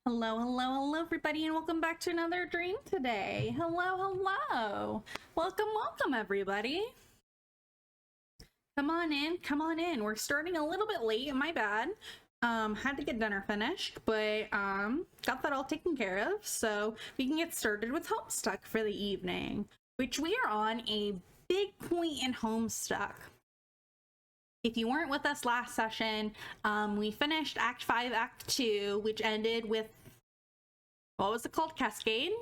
Hello, hello, hello, everybody, and welcome back to another dream today. Hello, hello. Welcome, everybody. Come on in, come on in. We're starting a little bit late, my bad. Had to get dinner finished, but got that all taken care of, so we can get started with Homestuck for the evening, which we are on a big point in Homestuck. If you weren't with us last session, we finished Act 5, Act 2, which ended with, what was it called? Cascade?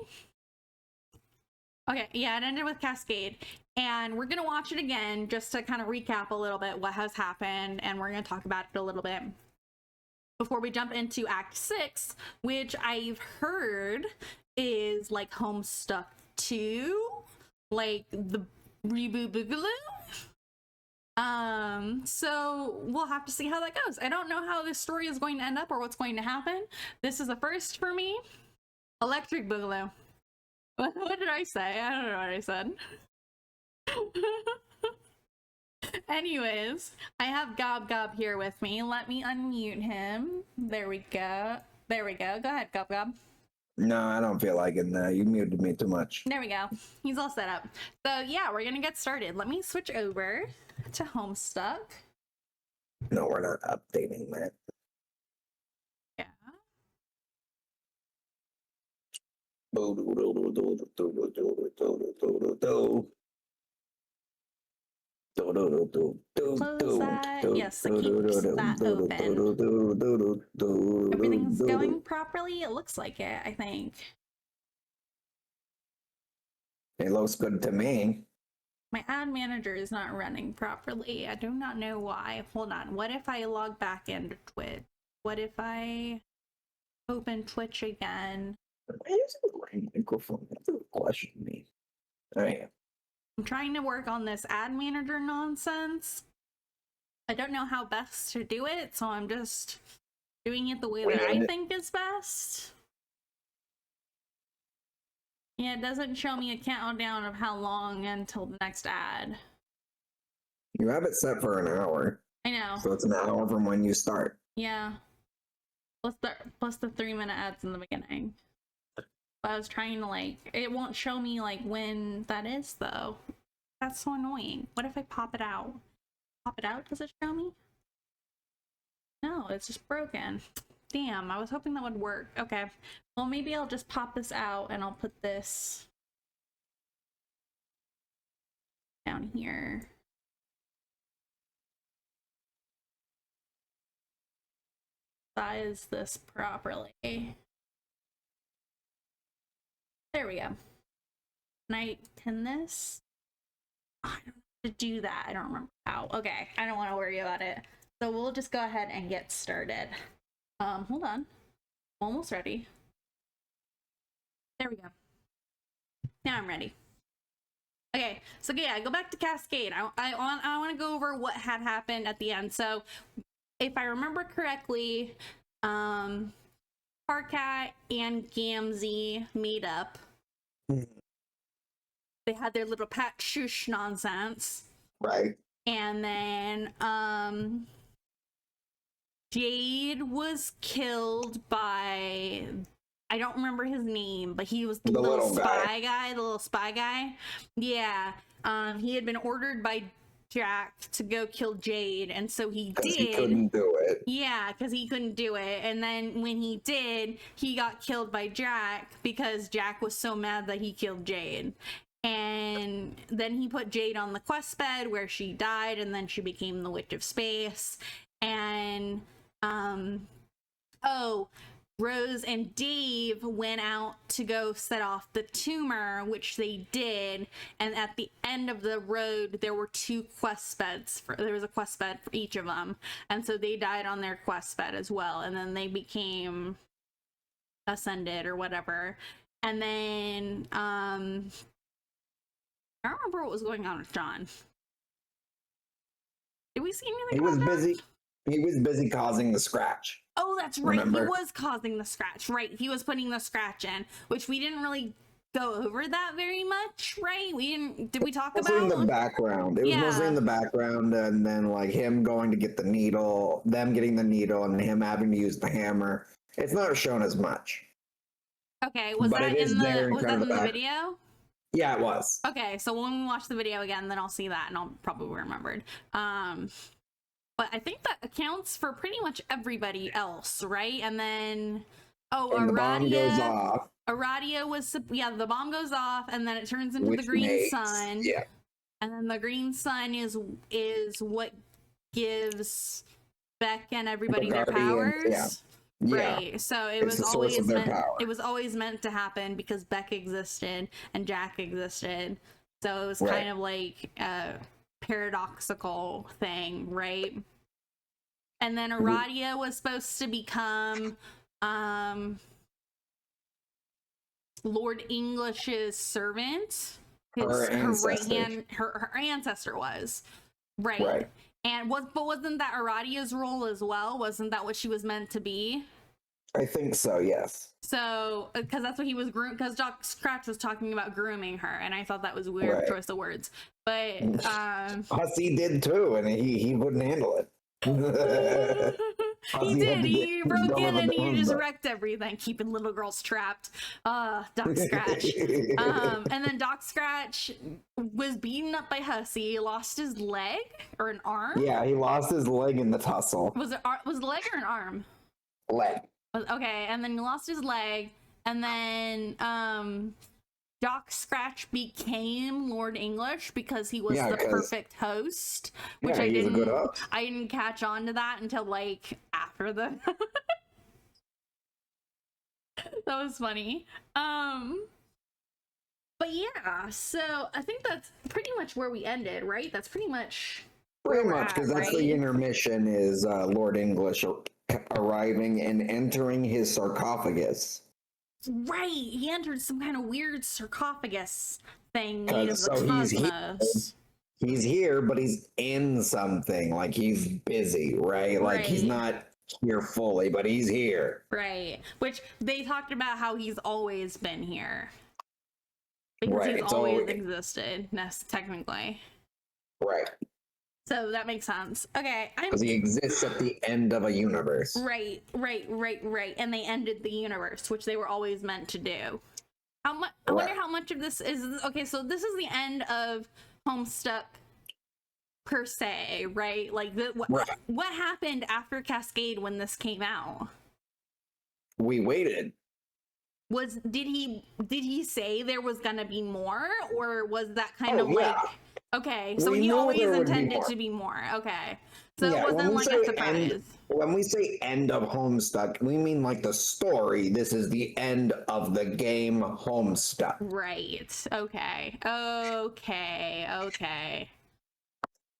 Okay, yeah, it ended with Cascade. And we're going to watch it again just to kind of recap a little bit what has happened, and we're going to talk about it a little bit before we jump into Act 6, which I've heard is like Homestuck 2, like the reboot boogaloo. So we'll have to see how that goes. I don't know how this story is going to end up or what's going to happen. This is a first for me. Electric Boogaloo. What did I say? I don't know what I said. Anyways, I have GobGob here with me. Let me unmute him. There we go. There we go. Go ahead, GobGob. No, I don't feel like it now. You muted me too much. There we go. He's all set up. So yeah, we're gonna get started. Let me switch over to Homestuck. No, we're not updating that. Yeah. Close that. Yes, it keeps that open. Everything's going properly. It looks like it, I think. It looks good to me. My ad manager is not running properly. I do not know why. Hold on. What if I log back into Twitch? What if I open Twitch again? Why is it a great microphone? That's a question me. All right. I'm trying to work on this ad manager nonsense. I don't know how best to do it, so I'm just doing it the way that I think is best. Yeah, it doesn't show me a countdown of how long until the next ad. You have it set for an hour. I know. So it's an hour from when you start. Yeah. Plus the 3-minute ads in the beginning. I was trying to, like, it won't show me, like, when that is, though. That's so annoying. What if I pop it out? Pop it out? Does it show me? No, it's just broken. Damn, I was hoping that would work. Okay. Well, maybe I'll just pop this out and I'll put this down here. Size this properly. There we go. Can I pin this? Oh, I don't know how to do that. I don't remember how. Okay, I don't want to worry about it. So we'll just go ahead and get started. Hold on. Almost ready. There we go. Now I'm ready. Okay, so yeah, go back to Cascade. I want to go over what had happened at the end. So if I remember correctly, Parkat and Gamzee made up. They had their little pat shush nonsense. Right. And then Jade was killed by, I don't remember his name, but he was the little spy guy, the little spy guy. Yeah. He had been ordered by Jack to go kill Jade, and so he did. He couldn't do it. Yeah, because he couldn't do it. And then when he did, he got killed by Jack because Jack was so mad that he killed Jade. And then he put Jade on the quest bed where she died, and then she became the Witch of Space. And Rose and Dave went out to go set off the tumor, which they did. And at the end of the road, there were 2 quest beds. There was a quest bed for each of them. And so they died on their quest bed as well. And then they became ascended or whatever. And then, I don't remember what was going on with John. Did we see anything? He was busy causing the scratch. Oh, that's right. Remember? He was causing the scratch. Right. He was putting the scratch in, which we didn't really go over that very much, right? Did we talk about? It was in the background. It was mostly in the background, and then like him going to get the needle, them getting the needle, and him having to use the hammer, It's not shown as much. Okay, was But that it is in there the in was kind that of in the the- video? Yeah, it was. Okay, so when we watch the video again, then I'll see that and I'll probably remember it. But I think that accounts for pretty much everybody else, right? And then And the bomb goes off. Aradia was, yeah, the bomb goes off and then it turns into the Which green makes- sun. Yeah. And then the green sun is what gives Beck and everybody their Guardians, powers. Yeah. Right. So it It's was the source always of their meant power. it was always meant to happen because Beck existed and Jack existed. So it was Right. kind of like a paradoxical thing, right? And then Aradia was supposed to become Lord English's servant. Her ancestor. Her ancestor was. Right. Right. And wasn't that Aradia's role as well? Wasn't that what she was meant to be? I think so, yes. So, because that's what he was because Doc Scratch was talking about grooming her, and I thought that was a weird Right. choice of words. But Hussey did too, and he wouldn't handle it. he Hussey had did. to He get broke in and he just Humber. wrecked everything, keeping little girls trapped. Doc Scratch. And then Doc Scratch was beaten up by Hussey, lost his leg or an arm. Yeah, he lost his leg in the tussle. Was it a leg or an arm? Leg. Okay, and then he lost his leg, and then Doc Scratch became Lord English because he was Yeah, the 'cause- perfect host, which Yeah, I he's a good didn't host. I didn't catch on to that until like after the that was funny. But yeah, so I think that's pretty much where we ended, right? That's pretty much Pretty where we're much, at, because that's right? the intermission is Lord English arriving and entering his sarcophagus. Right, he entered some kind of weird sarcophagus thing made of the So cosmos. he's here, but he's in something. Like he's busy, right? Like he's Right. not here fully, but he's here. Right, which they talked about how he's always been here. Because Right, he's it's always always- existed, technically. Right. So that makes sense. Okay, Because he exists at the end of a universe. Right. And they ended the universe, which they were always meant to do. I wonder how much of this is okay. So this is the end of Homestuck per se, right? Like what happened after Cascade when this came out? We waited. Did he say there was gonna be more, or was that kind of yeah. like okay? So We he knew always there would be intended more. to be more. Okay, so Yeah, it when wasn't we like say a surprise. When we say end of Homestuck, we mean like the story. This is the end of the game Homestuck. Right. Okay.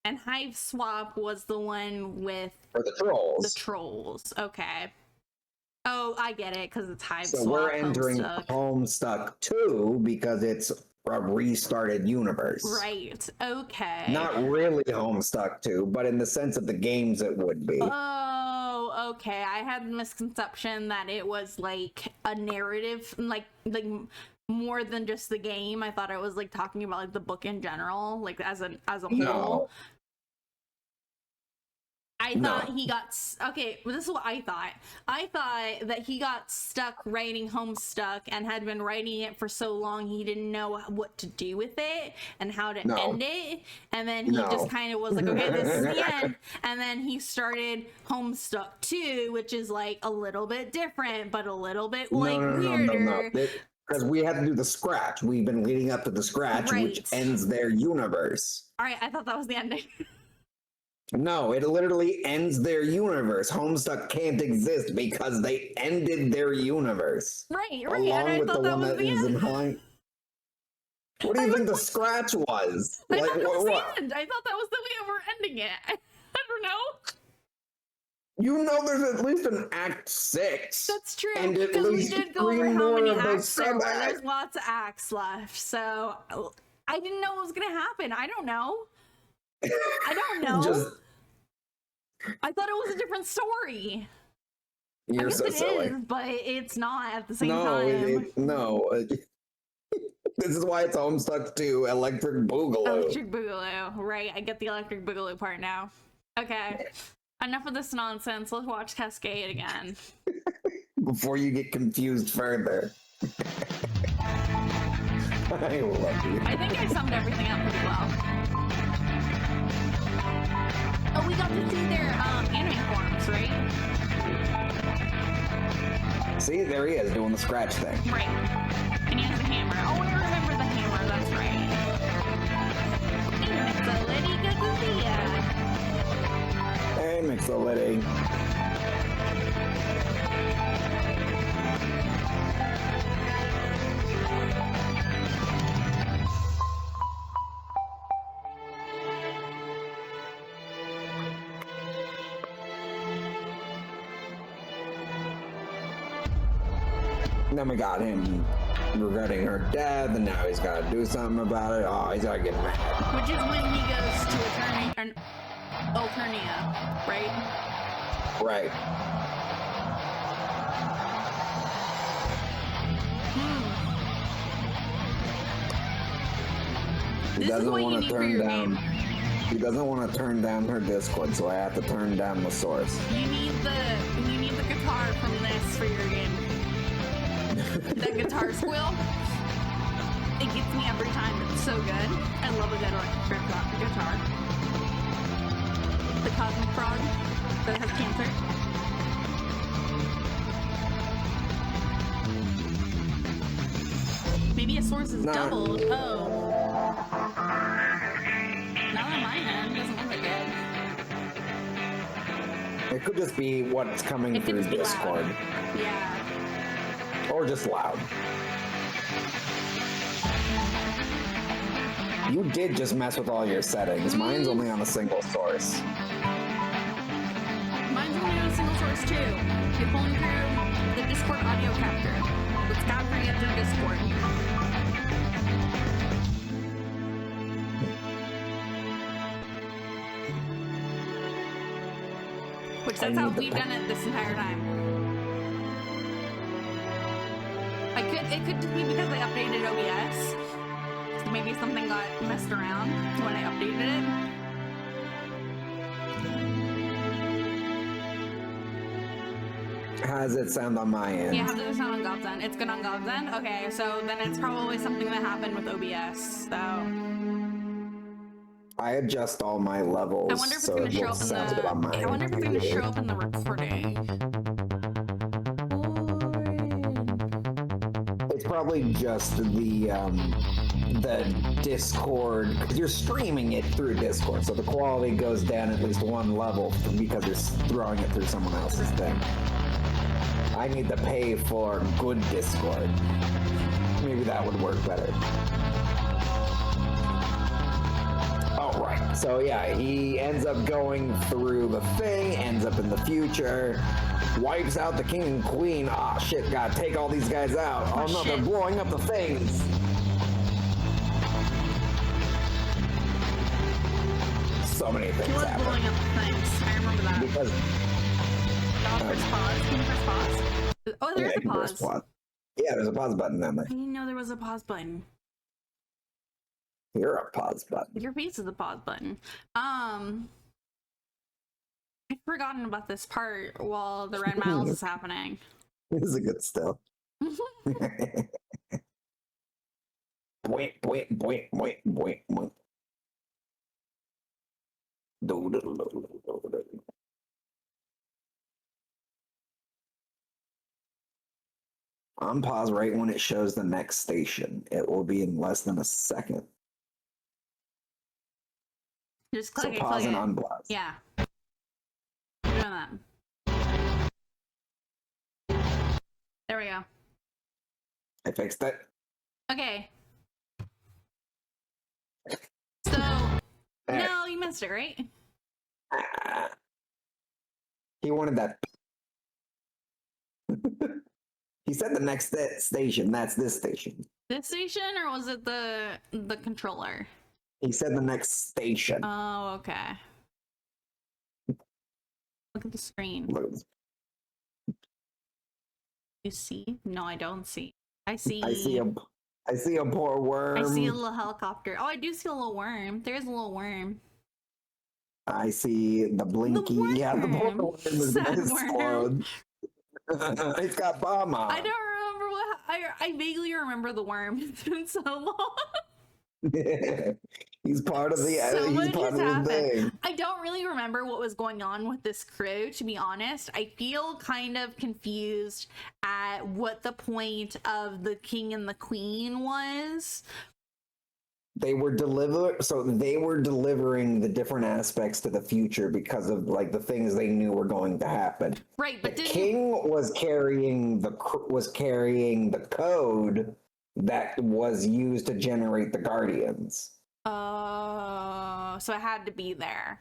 And Hive Swap was the one with For the trolls. the trolls. Okay. Oh, I get it, because it's Hive So Swap. we're entering Homestuck. Homestuck 2 because it's a restarted universe. Right. Okay. Not really Homestuck 2, but in the sense of the games it would be. Oh, okay. I had the misconception that it was like a narrative, like more than just the game. I thought it was like talking about like the book in general, like as a whole. No. I thought he got okay. Well, this is what I thought. I thought that he got stuck writing Homestuck and had been writing it for so long he didn't know what to do with it and how to end it. And then he just kind of was like, okay, this is the end. And then he started Homestuck 2, which is like a little bit different, but a little bit like weirder. Because we had to do the scratch. We've been leading up to the scratch, which Right. ends their universe. All right, I thought that was the ending. No, it literally ends their universe. Homestuck can't exist because they ended their universe. Right. Along And I with thought the that one was that the ends end. in Hive. What do you think the scratch was? I thought that was what? the end. I thought that was the way we were ending it. I don't know. You know there's at least an Act 6. That's true, And at because we least did go 3 over how more many of those acts there were. sub-acts. There's lots of acts left, so I didn't know what was gonna happen. I don't know. Just, I thought it was a different story. I you're guess so it silly. is, but it's not at the same No, time. This is why it's Homestuck 2, Electric Boogaloo. Electric Boogaloo, right? I get the Electric Boogaloo part now. Okay, enough of this nonsense. Let's watch Cascade again. before you get confused further. I love you. I think I summed everything up pretty well. Oh, we got to see their anime forms, right? See, there he is doing the scratch thing. Right. And he has a hammer. Oh, I remember the hammer, that's right. It's a lady Gagulia. Hey, Mixolity. Then we got him regretting her death, and now he's got to do something about it. Oh, he's got to get mad. Which is when he goes to Alternia, right? Right. He This is doesn't what you want to need for turn your down. game. He doesn't want to turn down her Discord, so I have to turn down the source. You need the guitar from this for your game. That guitar squeal. It gets me every time. It's so good. I love a good electric guitar. The cosmic frog that has cancer. Maybe a source is doubled. Oh. Not on my end. Doesn't look like it. It could just be what's coming It could through just be Discord. loud. Yeah. Or just loud. You did just mess with all your settings. Mine's only on a single source. Mine's only on a single source too. You're pulling through the Discord audio capture. It's capturing it through Discord. Which that's how we've done it this entire time. It could just be because I updated OBS. So maybe something got messed around when I updated it. How does it sound on my end? Yeah, how does it sound on God's end? It's good on God's end? Okay, so then it's probably something that happened with OBS, so... I adjust all my levels. I wonder if it's so going to show up in sounds good on the... mine. I wonder if it's going to show up in the recording. It's probably just the Discord, because you're streaming it through Discord, so the quality goes down at least one level because you're throwing it through someone else's thing. I need to pay for good Discord. Maybe that would work better. Oh, right. So yeah, he ends up going through the thing, ends up in the future, wipes out the king and queen. Ah, shit, gotta take all these guys out. Oh no, they're blowing up the things. So many things happen. Blowing up things. I remember that. Because... Press pause. Can you press pause? Oh, there's a pause. Yeah, there's a pause button down there. I didn't know there was a pause button. You're a pause button. Your face is a pause button. I'd forgotten about this part while the Red Miles is happening. This is a good still. Wait. On pause right when it shows the next station. It will be in less than a second. Just click it, pause click and it. unpause. Yeah. I'm doing that. There we go. I fixed it. Okay. So, no, you missed it, right? He wanted that. He said the next station. That's this station. This station, or was it the controller? He said the next station. Oh, okay. Look at the screen. Look at this. You see? No, I don't see. I see a poor worm. I see a little helicopter. Oh, I do see a little worm. There's a little worm. I see the blinky. Yeah, the poor worm is gonna explode. He's got bomb on. I don't remember what I vaguely remember the worm. It's been so long. He's part of the So he's much part has of the happened. thing. I don't really remember what was going on with this crew, to be honest. I feel kind of confused at what the point of the king and the queen was. They were delivering the different aspects to the future because of like the things they knew were going to happen. Right, but the king was carrying the code that was used to generate the guardians. Oh, so it had to be there.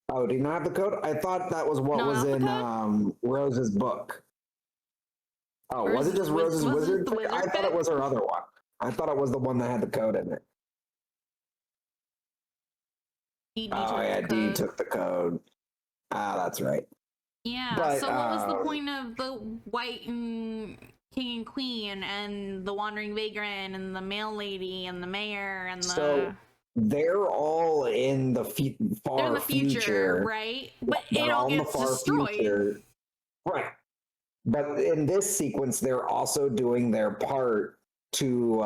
Oh, do you not have the code? I thought that was what was in Rose's book. Oh, was it just Rose's wizard? I thought it was her other one. I thought it was the one that had the code in it. Oh yeah, Dee took the code. Ah, that's right. Yeah, but, so what was the point of the white and king and queen and the wandering vagrant and the mail lady and the mayor and the... So they're all in the far future, right? But it all gets destroyed. Future. Right. But in this sequence, they're also doing their part to,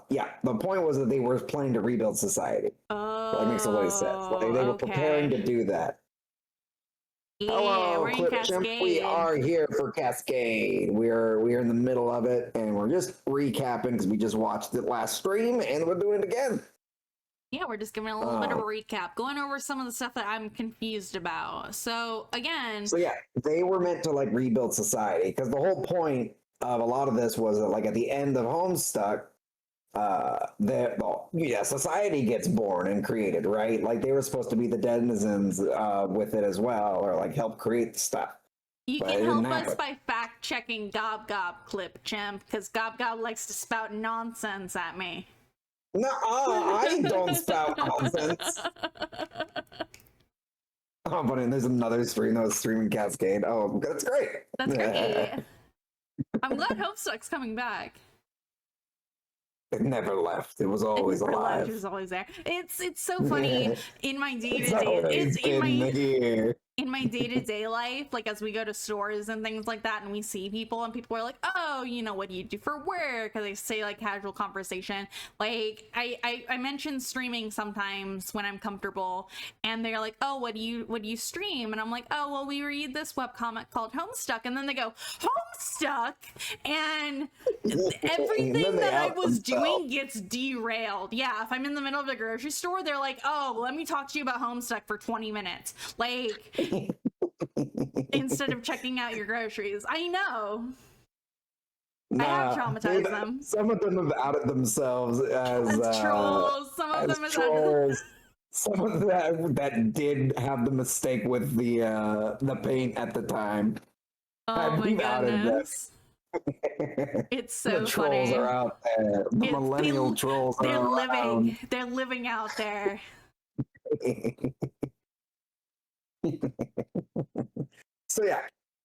the point was that they were planning to rebuild society. Oh, that makes a lot of sense. Like, they were preparing to do that. Yeah, hello, we're in Cascade. We are here for Cascade. We're in the middle of it, and we're just recapping because we just watched it last stream, and we're doing it again. Yeah, we're just giving a little bit of a recap, going over some of the stuff that I'm confused about. So again, they were meant to like rebuild society because the whole point of a lot of this was that like at the end of Homestuck, society gets born and created, right? Like they were supposed to be the denizens with it as well, or like help create the stuff. You can help us by fact checking GobGob clip, Chimp, because GobGob likes to spout nonsense at me. No, I don't spout nonsense. Oh, but there's another stream that was streaming Cascade. Oh, that's great. That's great. I'm glad Homestuck's coming back. It never left. It was always alive. It was always there. It's so funny in my day-to-day. In my day-to-day life, like as we go to stores and things like that and we see people and people are like, oh, you know, what do you do for work? Because they say like casual conversation. Like I mention streaming sometimes when I'm comfortable and they're like, oh, what do you stream? And I'm like, oh, well, we read this webcomic called Homestuck. And then they go, Homestuck? And everything that I was doing gets derailed. Yeah, if I'm in the middle of the grocery store, they're like, oh, let me talk to you about Homestuck for 20 minutes. Like, instead of checking out your groceries. I know. I have traumatized them. Some of them have outed themselves as trolls. Some of them as trolls. Some of that did have the mistake with the paint at the time. Oh my goodness. It's so the trolls funny. Are out there. The millennial trolls are around. They're living out there.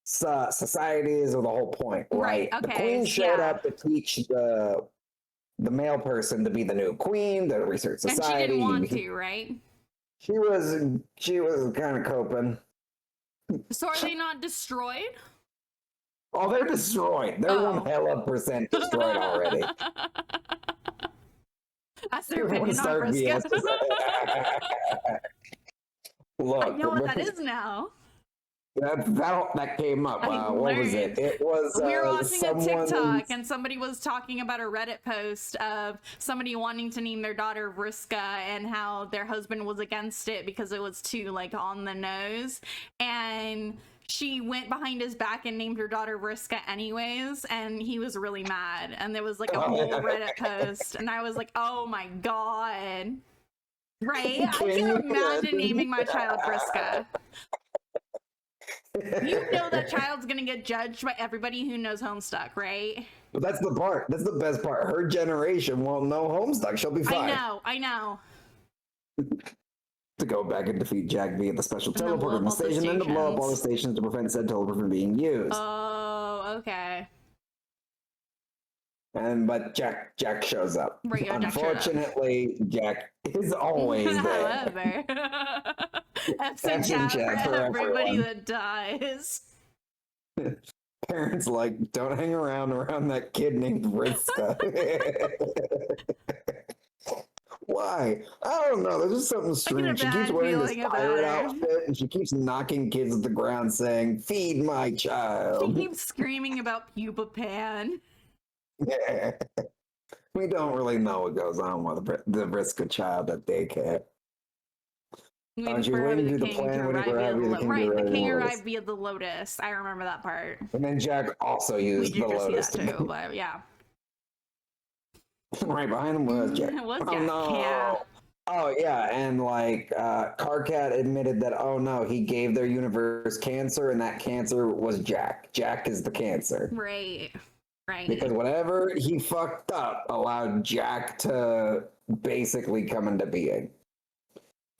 Societies are the whole point, right? Okay, the queen showed up to teach the male person to be the new queen, the research society. And she didn't want to, right? She was kind of coping. So are they not destroyed? Oh, they're destroyed. They're 100% destroyed already. That's their opinion on Briscoe. Look, I know what that is now. That came up. What was it? It was. We were watching a TikTok, and somebody was talking about a Reddit post of somebody wanting to name their daughter Vriska, and how their husband was against it because it was too like on the nose, and she went behind his back and named her daughter Vriska anyways, and he was really mad. And there was like a whole Reddit post, and I was like, oh my god. Right? I can imagine naming my child Vriska. You know that child's gonna get judged by everybody who knows Homestuck, right? But that's the part. That's the best part. Her generation won't know Homestuck. She'll be fine. I know. To go back and defeat Jack via the special teleport on the station and to blow up all the stations to prevent said teleport from being used. Oh, okay. But Jack shows up. Right, Unfortunately, Jack is always there. However, F's in chat for everybody that dies. Parents like, don't hang around that kid named Vriska. Why? I don't know. There's just something strange. She keeps wearing this pirate outfit and she keeps knocking kids at the ground saying, "Feed my child." She keeps screaming about pupa pan. Yeah. We don't really know what goes on with the Vriska child at daycare. She was waiting to do the plan when he arrived via the king. Right, the king arrived via the lotus. I remember that part. And then Jack also used the lotus too, but yeah. Right behind him was Jack. It was oh Jack. no. Yeah. Oh yeah, and like Carcat admitted that he gave their universe cancer, and that cancer was Jack. Jack is the cancer. Right. Right. Because whatever he fucked up allowed Jack to basically come into being.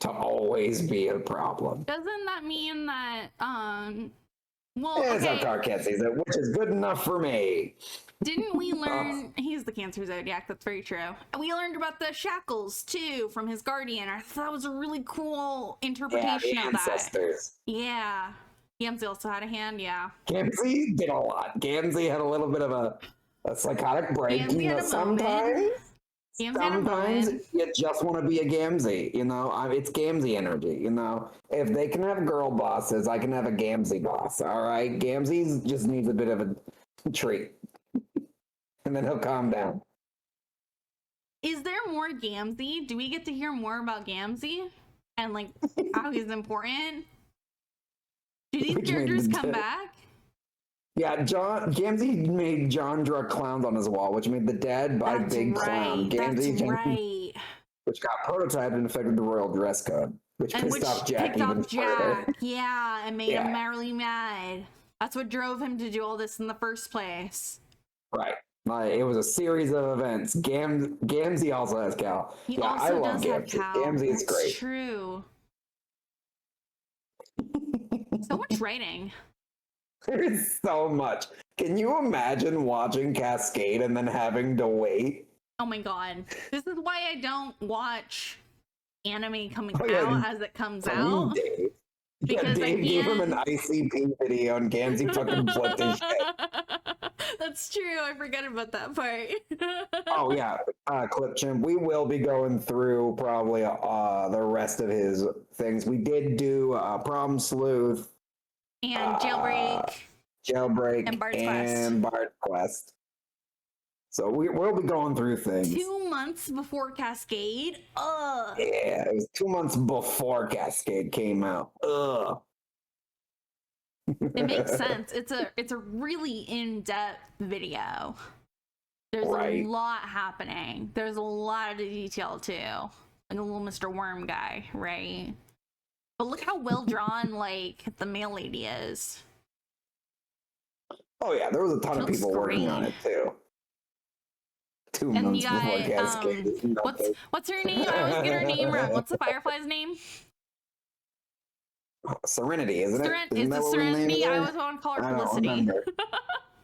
To always be a problem. Doesn't that mean that That's how Carcat sees it, which is good enough for me. Didn't we learn he's the Cancer Zodiac? That's very true. We learned about the shackles too from his guardian. I thought that was a really cool interpretation of ancestors. that. Yeah. Gamzee also had a hand, yeah. Gamzee did a lot. Gamzee had a little bit of a psychotic break. Sometimes you just want to be a Gamzee, it's Gamzee energy, If they can have girl bosses, I can have a Gamzee boss, all right? Gamzee just needs a bit of a treat. And then he'll calm down. Is there more Gamzee? Do we get to hear more about Gamzee? And, like, how he's important? Do these characters come back? Yeah, Gamzee made John draw clowns on his wall, which made the dead by Big Clown. Gamzee, which got prototyped and affected the royal dress code, which pissed off Jack even further. Yeah, and made him really mad. That's what drove him to do all this in the first place. Right. It was a series of events. Gamzee also has Cal. I love Gamzee. Gamzee is great. True. So much writing. There's so much. Can you imagine watching Cascade and then having to wait? Oh my god. This is why I don't watch anime coming out as it comes out. Dave. Because Dave gave him an ICP video and Gamzee fucking flipped his shit. That's true. I forgot about that part. Oh yeah, Clip Chimp. We will be going through probably the rest of his things. We did do Prom Sleuth. And Jailbreak. And Bard's Quest. So we'll be going through things. 2 months before Cascade? Ugh. Yeah, it was 2 months before Cascade came out. Ugh. It makes sense. It's a really in-depth video. There's a lot happening. There's a lot of detail too. Like a little Mr. Worm guy, right? But look how well drawn like the mail lady is. Oh yeah, there was a ton of people working on it too. 2 months before Cascade. What's her name? I always get her name wrong. What's the Firefly's name? Serenity, isn't it? Is it Serenity? I always want to call her Felicity.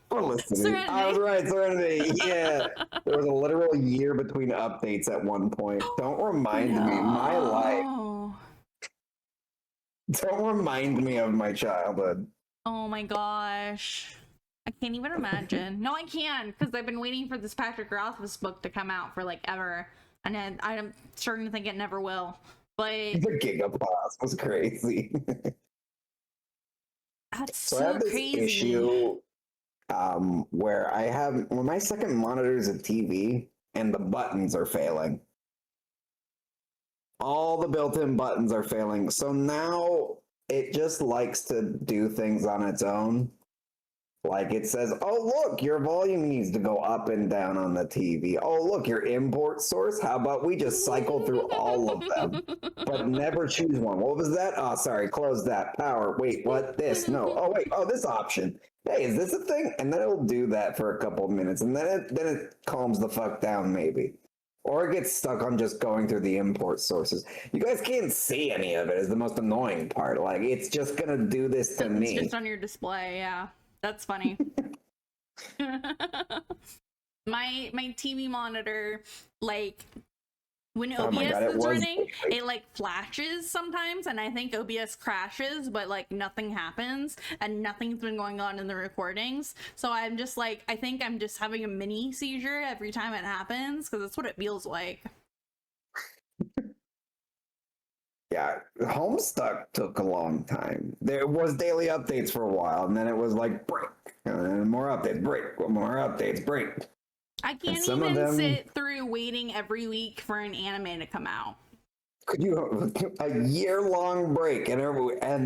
Felicity. Serenity. I was right, Serenity. Yeah. There was a literal year between updates at one point. Don't remind me. My life. Don't remind me of my childhood. Oh my gosh. I can't even imagine. No, I can, because I've been waiting for this Patrick Rothfuss book to come out for like ever. And I'm starting to think it never will. But the Gigapause was crazy. That's so I have this crazy. Issue where my second monitor is a TV and the buttons are failing. All the built-in buttons are failing. So now it just likes to do things on its own. Like it says, oh, look, your volume needs to go up and down on the TV. Oh, look, your import source. How about we just cycle through all of them, but never choose one? What was that? Oh, sorry, close that. Power. Wait, what? This? No. Oh, wait. Oh, this option. Hey, is this a thing? And then it'll do that for a couple of minutes, and then it calms the fuck down, maybe. Or it gets stuck on just going through the import sources. You guys can't see any of it is the most annoying part. Like, it's just going to do this to me. It's just on your display, yeah. That's funny. My TV monitor, like, When Oh my OBS God, it is was running, breaking. it like flashes sometimes, and I think OBS crashes, but like nothing happens, and nothing's been going on in the recordings. So I'm just like, I think I'm just having a mini seizure every time it happens, because that's what it feels like. Yeah, Homestuck took a long time. There was daily updates for a while, and then it was like break, and then more updates, break, more updates, break. I can't some of even them- sit through waiting every week for an anime to come out. Could you a year-long break, and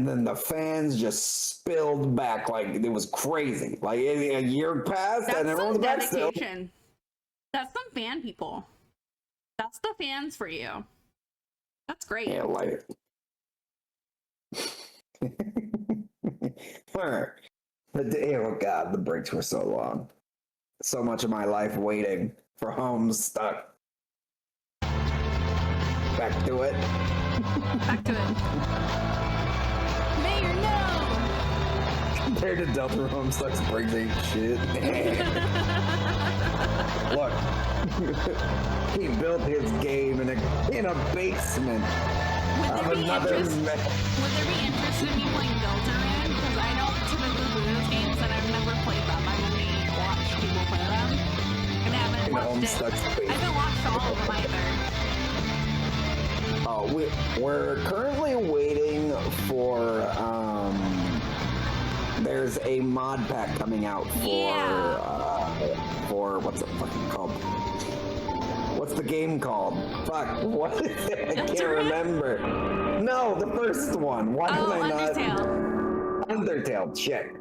then the fans just spilled back like it was crazy. Like a year passed, That's and everyone's some back still. dedication. That's some fan people. That's the fans for you. That's great. Yeah, like oh God, the breaks were so long. So much of my life waiting for Homestuck. Back to it. Back to it. Mayor, no! Compared to Delta Homestuck's breaks ain't shit. Look, he built his game in a basement of another. Would there be interest in me playing Deltarune? Because I don't typically play those games, and I've never played them. I've only watched people play them, and I haven't watched it. I haven't watched all of them either. We're currently waiting for there's a mod pack coming out for what's it fucking called? What's the game called? Fuck, what? I can't remember. No, the first one. Why did I not? Undertale, shit.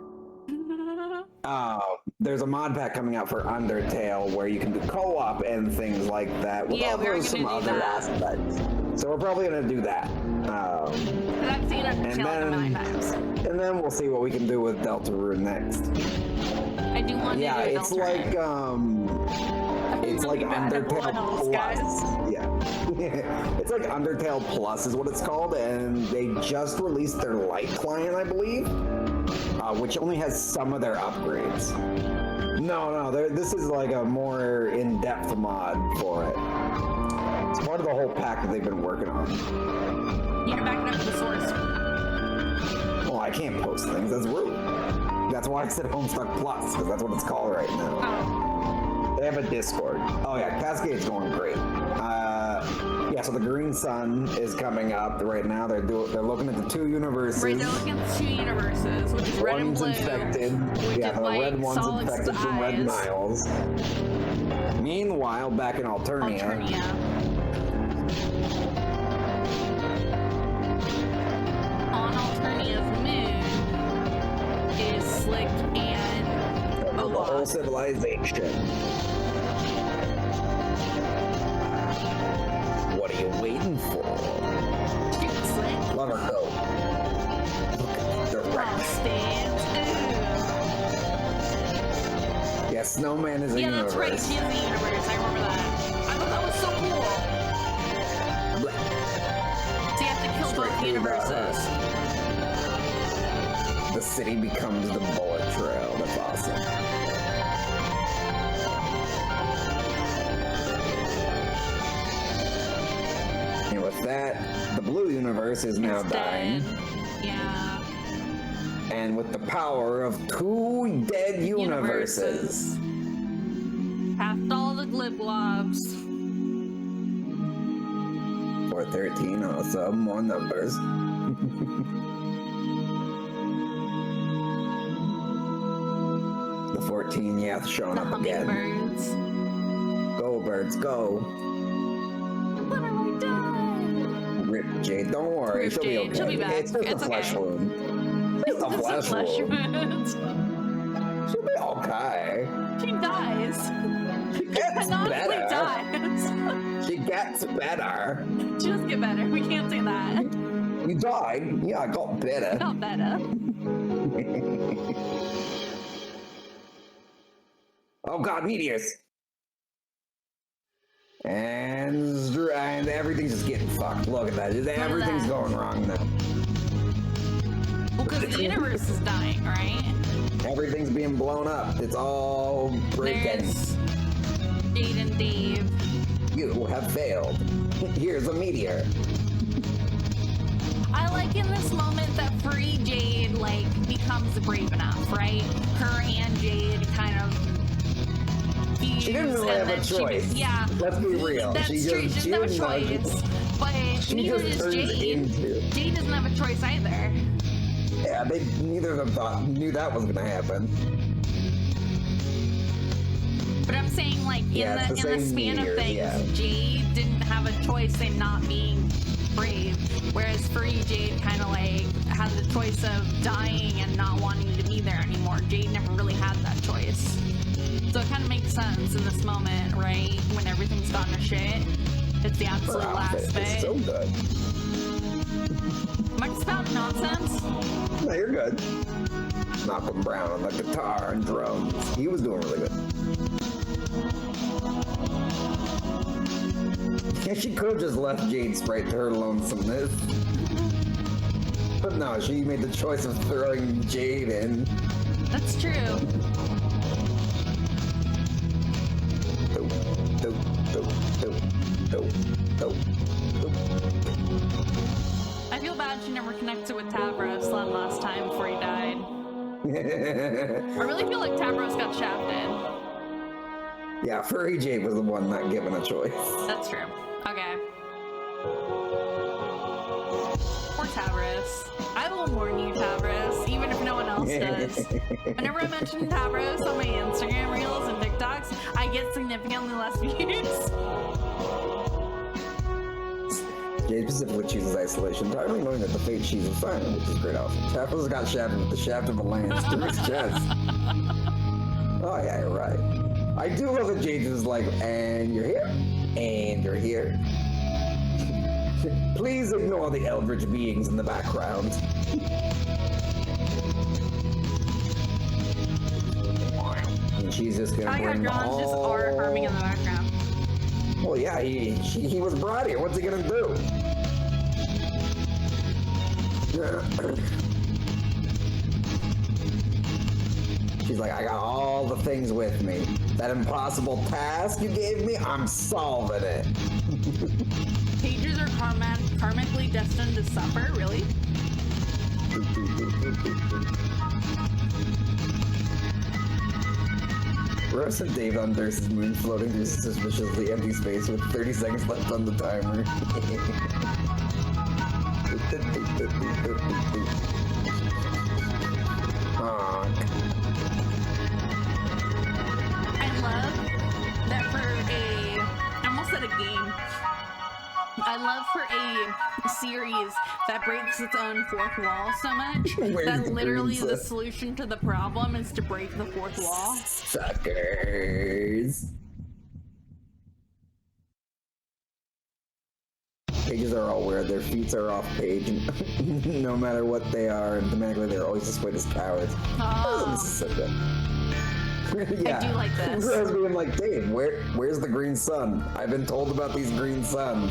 There's a mod pack coming out for Undertale where you can do co-op and things like that. With also some other aspects. So we're probably gonna do that. I've seen Undertale like a million times. And then we'll see what we can do with Deltarune next. I do want to do it's like Undertale Plus. Yeah. It's like Undertale Plus is what it's called, and they just released their Lite client, I believe, which only has some of their upgrades. No, this is like a more in-depth mod for it. It's part of the whole pack that they've been working on. You're backing up to the source. Well, I can't post things. That's rude. That's why I said Homestuck Plus, because that's what it's called right now. Oh. They have a Discord. Oh yeah, Cascade's going great. Yeah, so the Green Sun is coming up right now. They're looking at the two universes. Right, they're looking at the two universes, which is red and blue. One's infected. Yeah, the like red one's infected from Red eyes. Niles. Meanwhile, back in Alternia. On Alternia's moon is Slick and The whole civilization. What are you waiting for? Slick. Let her go. Look at the Stands. Yeah, Snowman is a Yeah, universe. that's right. She is the universe. I remember that. I thought that was so cool. Blech. So you have to kill both universes. The city becomes the bullet trail. That's awesome. And with that, the blue universe is now dying. Yeah. And with the power of two dead universes. Past all the glibglobs. 413, awesome. More numbers. The 14, yeah, it's showing The up again. hummingbirds. Go, birds, go. What have I done? Rip Jade, don't worry, Rip she'll be Jade, okay. she'll be back. It's just It's a flesh okay. wound. It's a flesh wound. She'll be okay. She dies. She gets Canonically better. dies. She gets better. She does get better. We can't say that. You died? Yeah, I got better. Not better. Oh god, meteors! And everything's just getting fucked. Look at that. Everything's going wrong now. Well, because the universe is dying, right? Everything's being blown up. It's all breaking. There's Jade and Dave. You have failed. Here's a meteor. I like in this moment that Free Jade, like, becomes brave enough, right? Her and Jade kind of fuse, She didn't really have a choice. Yeah. Let's be real. That's She true. just, She doesn't have a choice. But neither does Jade. Jade doesn't have a choice either. Yeah, neither of them knew that was gonna happen. But I'm saying, like, in the span of things, Jade didn't have a choice in not being brave, whereas Free Jade kind of like had the choice of dying and not wanting to be there anymore. Jade never really had that choice. So it kind of makes sense in this moment, right? When everything's gone to shit. It's the absolute last bit. It's so good. Am I just spouting nonsense? No, you're good. Malcolm Brown on the guitar and drums. He was doing really good. Yeah, she could have just left Jade straight to her lonesomeness. But no, she made the choice of throwing Jade in. That's true. I feel bad she never connected with Tavros last time before he died. I really feel like Tavros got shafted. Yeah, Furry Jade was the one not given a choice. That's true. Okay. Poor Tavros. I will warn you, Tavros, even if no one else does. Whenever I mention Tavros on my Instagram reels and TikToks, I get significantly less views. Jade specifically chooses isolation, entirely knowing that the fate she's assigned, which is great also. Tavros got shafted with the shaft of a lance through his chest. Oh yeah, you're right. I do love that Jade is like, and you're here, and you're here. Please ignore the eldritch beings in the background. And she's just gonna bring John's just are harming in the background. Well, yeah, he was brought here. What's he gonna do? She's like, I got all the things with me. That impossible task you gave me, I'm solving it. Pages are karmically destined to suffer, really? Rose and Dave on Durst's moon floating through suspiciously empty space with 30 seconds left on the timer. I love that I almost said a game. I love for a series that breaks its own fourth wall so much that literally the solution to the problem is to break the fourth wall. Suckers. Pages are all weird. Their feet are off page, no matter what they are, and thematically they're always displayed as cowards. Oh. This is so good. Yeah. I do like this. I was being like, Dave, where's the green sun? I've been told about these green suns.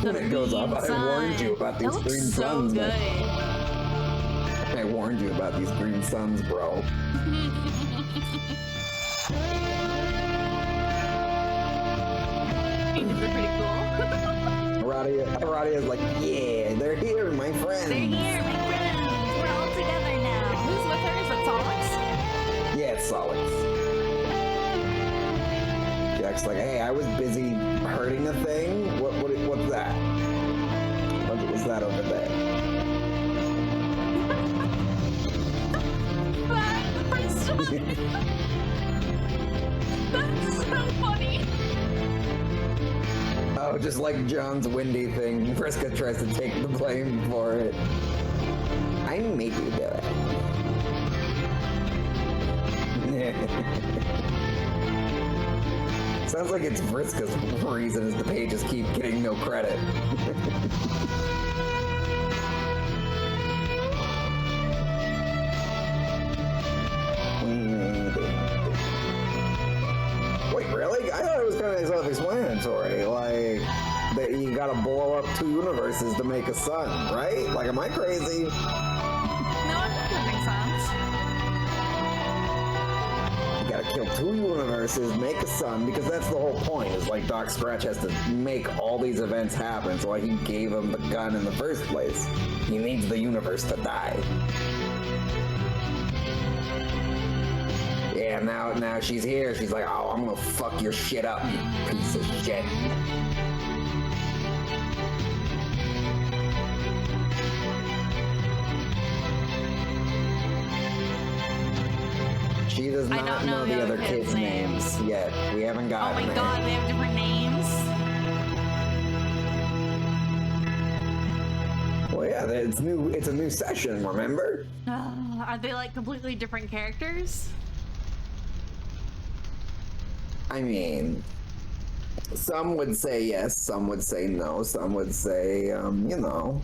When it goes off, I warned you about these green suns. Good. I warned you about these green suns, bro. They're pretty cool. Aradia's like, yeah, they're here, my friends. They're here, my friends. We're all together now. Who's with her? Is it Solix? Yeah, it's Solix. Jack's like, hey, I was busy hurting a thing. What's that? What was that over there? That's so funny. Oh, just like John's windy thing, Vriska tries to take the blame for it. I made you do it. Sounds like it's Vriska's reason is the pages keep getting no credit. Wait, really? I thought it was kind of self-explanatory. Like, that you gotta blow up 2 universes to make a sun, right? Like, am I crazy? No, I think that makes sense. You gotta kill 2 universes, make a sun, because that's the whole point, is like Doc Scratch has to make all these events happen, so why he gave him the gun in the first place. He needs the universe to die. Yeah, now she's here, she's like, oh, I'm gonna fuck your shit up, you piece of shit. She does not know the other kids' names yet. We haven't gotten Oh my god, they have different names? Well, yeah, it's new. It's a new session, remember? Are they like completely different characters? I mean, some would say yes, some would say no, some would say, you know,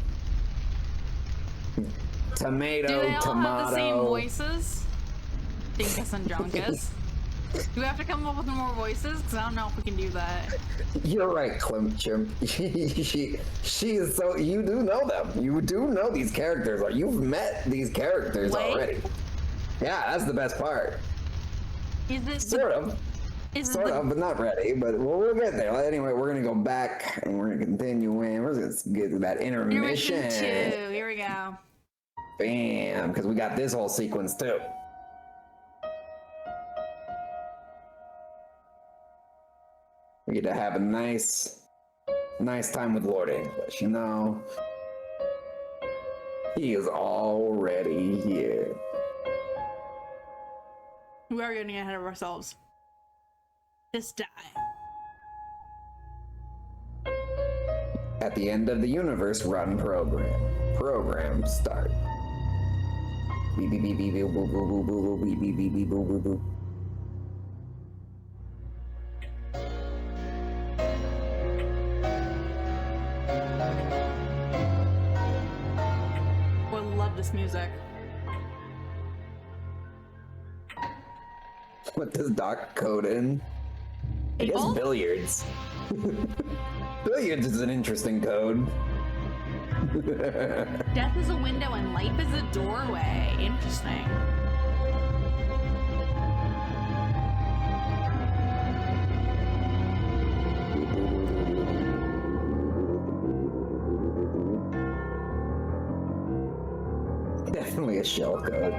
tomato, Do they all tomato. have the same voices? Dinkus and Junkus. Do we have to come up with more voices? Because I don't know if we can do that. You're right, Clem Chimp. She is so. You do know them. You do know these characters. Like, you've met these characters already. Yeah, that's the best part. Is it Sort of. Sort of, but not ready. But we'll get there. Anyway, we're gonna go back and we're gonna continue in. We're gonna get to that intermission. Intermission 2. Here we go. Bam, because we got this whole sequence too. We get to have a nice time with Lord English, you know? He is already here. We are getting ahead of ourselves. Just die. At the end of the universe, run program. Program start. Beep beep beep beep beep boo boo boo boo beep beep beep beep boo boo boo. Music. What does Doc code in? I guess billiards. Billiards is an interesting code. Death is a window and life is a doorway. Interesting. Definitely a shell code.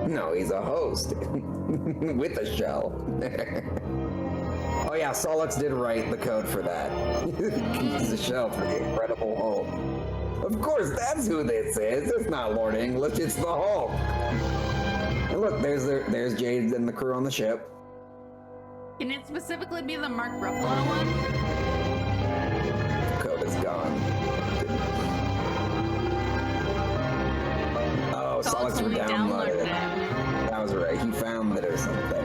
No, he's a host with a shell. Oh yeah, Solix did write the code for that. He's a shell for the Incredible Hulk. Of course, that's who this is. It's not Lord English, it's the Hulk. And look, there's Jade and the crew on the ship. Can it specifically be the Mark Ruffalo one? The code is gone. Oh, Solix downloaded it. That was right. He found it or something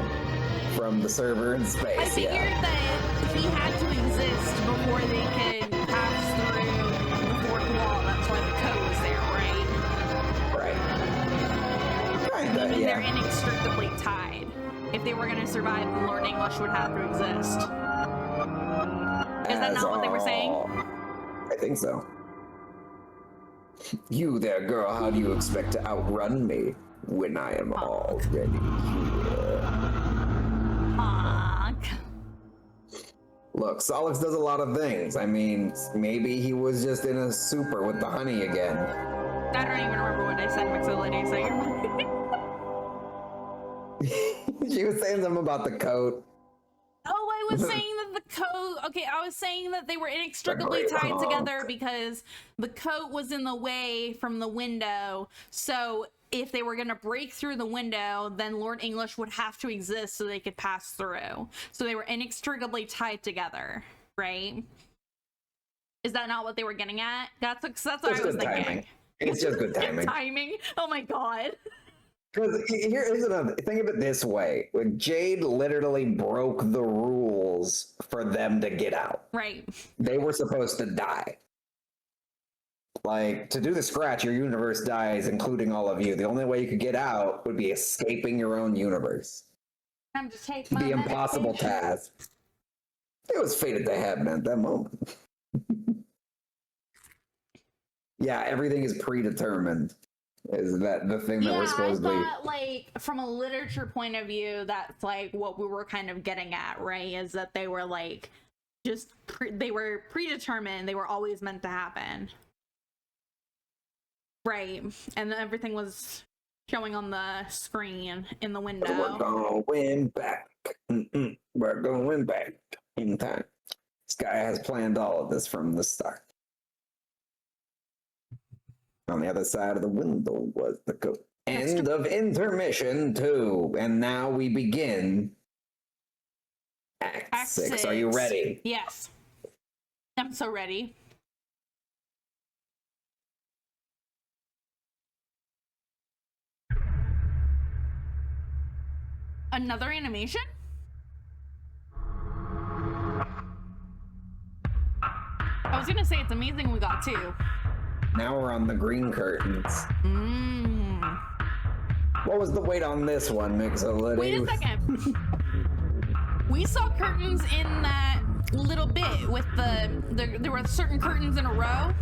from the server in space. I figured that he had to exist before they could pass through the fourth wall. That's why the code was there, right? Right. I mean, they're inextricably tied. If they were going to survive, then Lord English would have to exist. Is that not what they were saying? I think so. You there, girl, how do you expect to outrun me when I am already here? Fuck. Look, Solix does a lot of things. I mean, maybe he was just in a super with the honey again. I don't even remember what I said, Maxillity, so you're... She was saying something about the coat. Oh, I was saying that the coat... Okay, I was saying that they were inextricably tied together because the coat was in the way from the window. So if they were going to break through the window, then Lord English would have to exist so they could pass through. So they were inextricably tied together, right? Is that not what they were getting at? That's what I was thinking. Timing. It's just good timing. Timing? Oh my god. Because here's another, think of it this way. Like, Jade literally broke the rules for them to get out. Right. They were supposed to die. Like, to do the scratch, your universe dies, including all of you. The only way you could get out would be escaping your own universe. I'm just taking my The impossible task. It was fated to happen at that moment. Yeah, everything is predetermined. Is that the thing that we're supposed to be? I thought, like, from a literature point of view, that's like what we were kind of getting at, right? Is that they were like just they were predetermined. They were always meant to happen, right? And everything was showing on the screen in the window. We're going back. We're going back in time. This guy has planned all of this from the start. On the other side of the window was the coat. End of intermission 2. And now we begin Act 6. Are you ready? Yes. I'm so ready. Another animation? I was gonna say it's amazing we got 2. Now we're on the green curtains. What was the weight on this one, Mixolity? Wait a second. We saw curtains in that little bit with there were certain curtains in a row.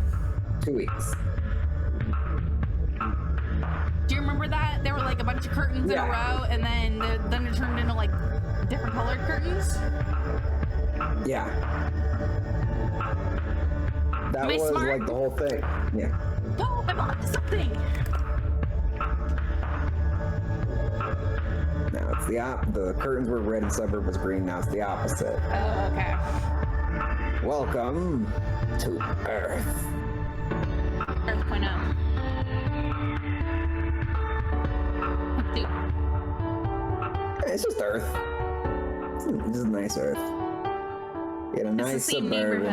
2 weeks. Do you remember that? There were like a bunch of curtains in a row, and then it turned into like different colored curtains. Yeah. That was smart? like the whole thing. Yeah. Oh, I'm on to something. Now it's the curtains were red and Sburb was green. Now it's the opposite. Oh, okay. Welcome to Earth. Earth.0. Let's see. It's just Earth. It's just a nice Earth. In a nice suburb.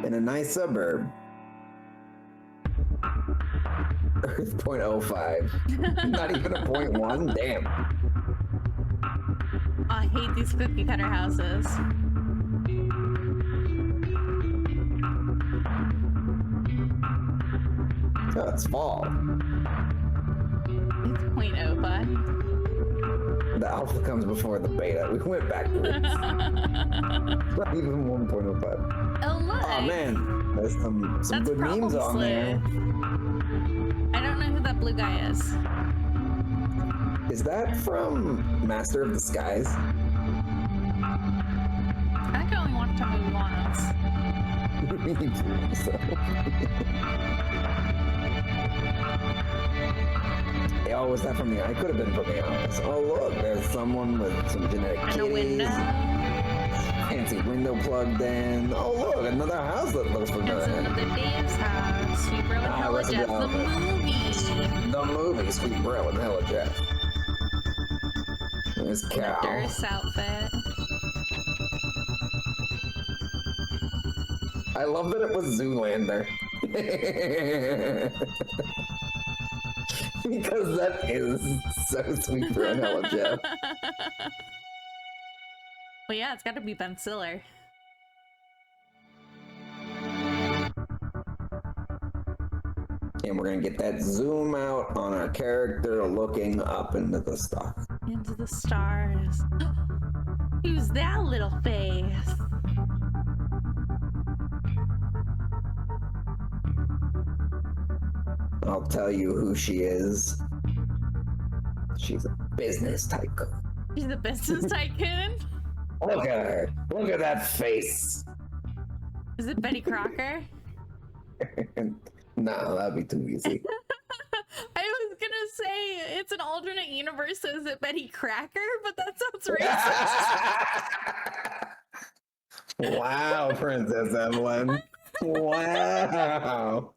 In a nice suburb. Earth 0.05. Not even a 0.1? Damn. I hate these cookie cutter houses. Oh, it's fall. It's 0.05. The alpha comes before the beta. We went backwards. Not even 1.05. Oh, look. Oh, man. There's some good memes on there. I don't know who that blue guy is. Is that from Master of the Skies? I think I only watched that movie once. Oh, was that from the? It could have been from the office. Oh, look, there's someone with some genetic And a kitties. window. Fancy window plugged in. Oh, look, another house that looks familiar. It's another Dave's house. Sweet Bro and Hella Jeff, the movie. The movie, Sweet Bro and Hella Jeff. There's Cow. Durst outfit. I love that it was Zoolander. Because that is so Sweet Bro and Hella Jeff. Well, yeah, it's got to be Ben Stiller. And we're gonna get that zoom out on our character looking up into the stars. Into the stars. Who's that little face? I'll tell you who she is. She's a business tycoon. She's a business tycoon? Look at her. Look at that face. Is it Betty Crocker? No, that'd be too easy. I was gonna say it's an alternate universe, so is it Betty Cracker? But that sounds racist. Wow, Princess Evillan. Wow.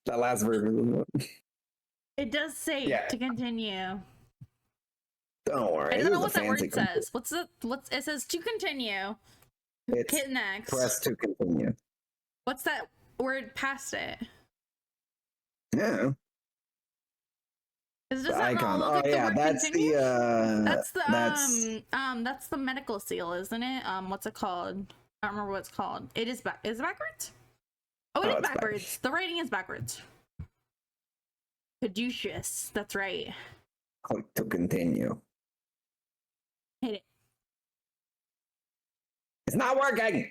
That last version. It does say to continue. Don't worry. I don't know what that word says. What's it says to continue. It's hit next. Press to continue. What's that word past it? Yeah. Is the icon. Oh yeah, that's continue? that's that's the medical seal, isn't it? What's it called? I don't remember what it's called. It is is it backwards? Oh, it is backwards. The writing is backwards. Caduceus. That's right. Click to continue. Hit it. It's not working!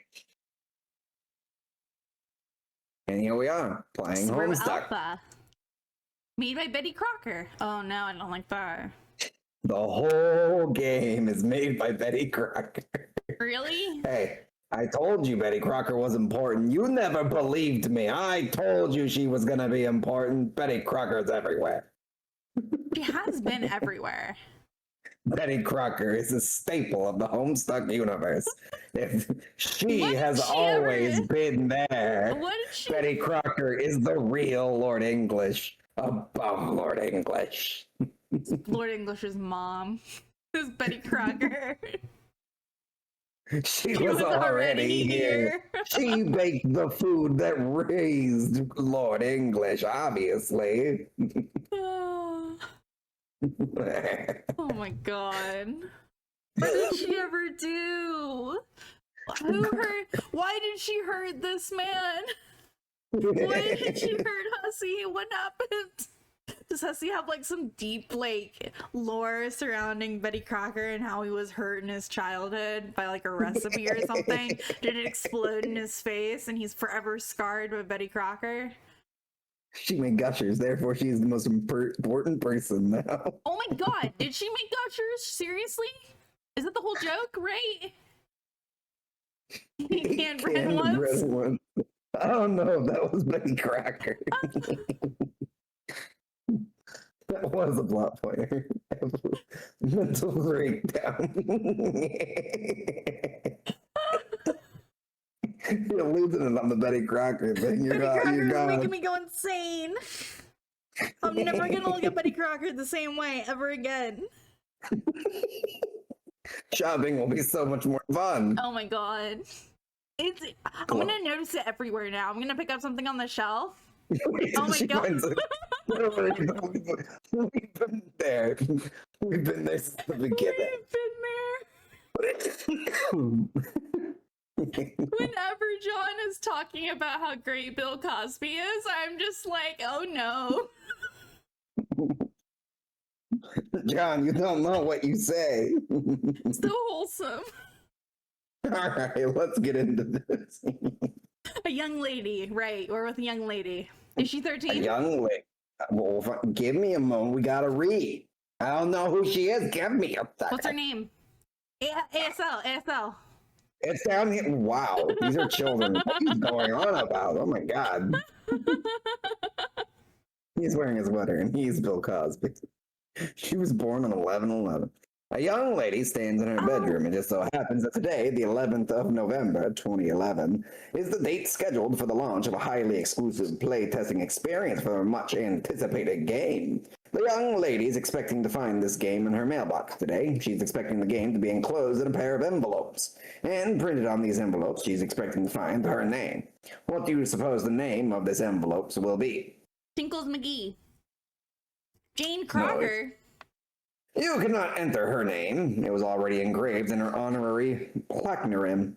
And here we are, playing Sburb Homestuck. Alpha. Made by Betty Crocker. Oh no, I don't like that. The whole game is made by Betty Crocker. Really? Hey, I told you Betty Crocker was important. You never believed me. I told you she was gonna be important. Betty Crocker's everywhere. She has been everywhere. Betty Crocker is a staple of the Homestuck universe. If she has always been there. What did she? Betty Crocker is the real Lord English above Lord English. Lord English's mom is Betty Crocker. She was already here. She baked the food that raised Lord English, obviously. Oh my god. What did she ever do? Why did she hurt this man? Why did she hurt Hussey? What happened? Does Hussey have like some deep like lore surrounding Betty Crocker and how he was hurt in his childhood by like a recipe or something? Did it explode in his face and he's forever scarred by Betty Crocker? She made gushers, therefore she's the most important person now. Oh my god, did she make gushers? Seriously? Is that the whole joke, right? He canned bread once? Oh no, that was Betty Crocker. That was a plot point. Mental breakdown. You're losing it on the Betty Crocker thing. You're making me go insane. I'm never gonna look at Betty Crocker the same way ever again. Shopping will be so much more fun. Oh my god. I'm gonna notice it everywhere now. I'm gonna pick up something on the shelf. Oh my god. We've been there. We've been there since the beginning. We've been there. Whenever John is talking about how great Bill Cosby is, I'm just like, oh no. John, you don't know what you say. So wholesome. All right, let's get into this. A young lady, right? We're with a young lady. Is she 13? A young lady. Well, give me a moment. We gotta read. I don't know who she is. Give me a second. What's her name? ASL. It's down here. Wow, these are children. What is going on about? Oh my god. He's wearing his sweater and he's Bill Cosby. She was born on 11/11. A young lady stands in her bedroom. It just so happens that today, the 11th of November, 2011, is the date scheduled for the launch of a highly exclusive play-testing experience for a much-anticipated game. The young lady is expecting to find this game in her mailbox today. She's expecting the game to be enclosed in a pair of envelopes. And printed on these envelopes, she's expecting to find her name. What do you suppose the name of this envelopes will be? Tinkles McGee. Jane Crocker. No, you cannot enter her name. It was already engraved in her honorary plaquenarium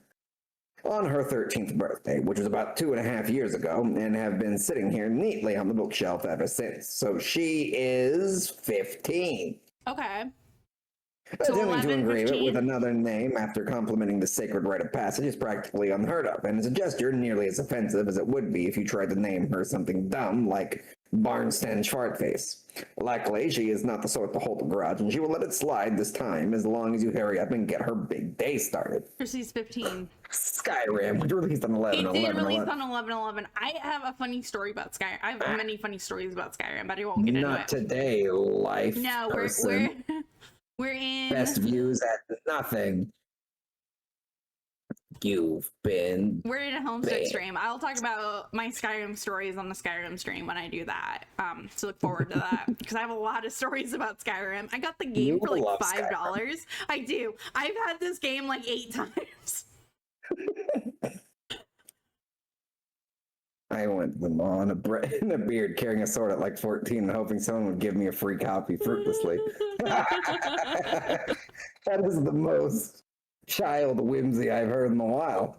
on her 13th birthday, which was about 2.5 years ago, and have been sitting here neatly on the bookshelf ever since. So she is 15. Okay. So attempting 11, to engrave 15? it with another name after complimenting the sacred rite of passage is practically unheard of, and is a gesture nearly as offensive as it would be if you tried to name her something dumb like Barnstein Fartface. Luckily, she is not the sort to hold a grudge, and she will let it slide this time as long as you hurry up and get her big day started. She's 15. Skyrim, which released on 11/11. It did release on 11/11. I have a funny story about Skyrim. I have many funny stories about Skyrim, but I won't get into it. Not today, life. No, we're in best views at nothing. You've been. We're in a Homestuck stream. I'll talk about my Skyrim stories on the Skyrim stream when I do that. So look forward to that because I have a lot of stories about Skyrim. I got the game for like $5. Skyrim. I do. I've had this game like 8 times. I went with on a beard, carrying a sword at like 14, and hoping someone would give me a free copy fruitlessly. That is the most child whimsy I've heard in a while.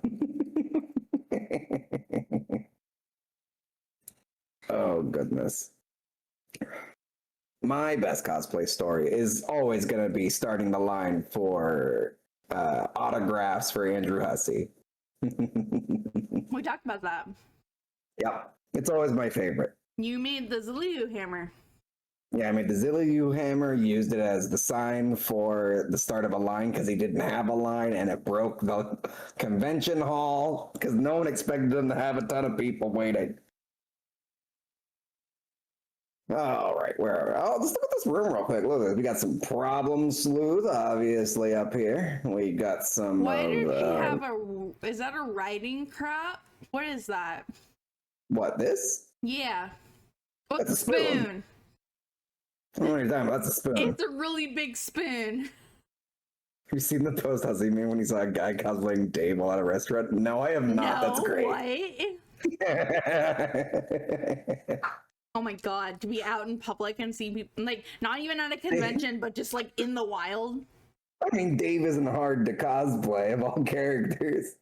Oh, goodness. My best cosplay story is always going to be starting the line for autographs for Andrew Hussey. We talked about that. Yep, it's always my favorite. You made the Zilliu hammer. Yeah, I made the Zilliu hammer, used it as the sign for the start of a line because he didn't have a line, and it broke the convention hall because no one expected him to have a ton of people waiting. All right, where? Oh, let's look at this room real quick. Look, we got some problem sleuth, obviously, up here. We got some. Why did he have a? Is that a writing crop? What is that? What, this? Yeah. What's That's a spoon? What are you talking about? That's a spoon. It's a really big spoon. Have you seen the post Hussey made when he saw a guy cosplaying Dave while at a restaurant? No, I have not. No, That's great. What? Oh my god, to be out in public and see people, like, not even at a convention, but just, like, in the wild. I mean, Dave isn't hard to cosplay of all characters.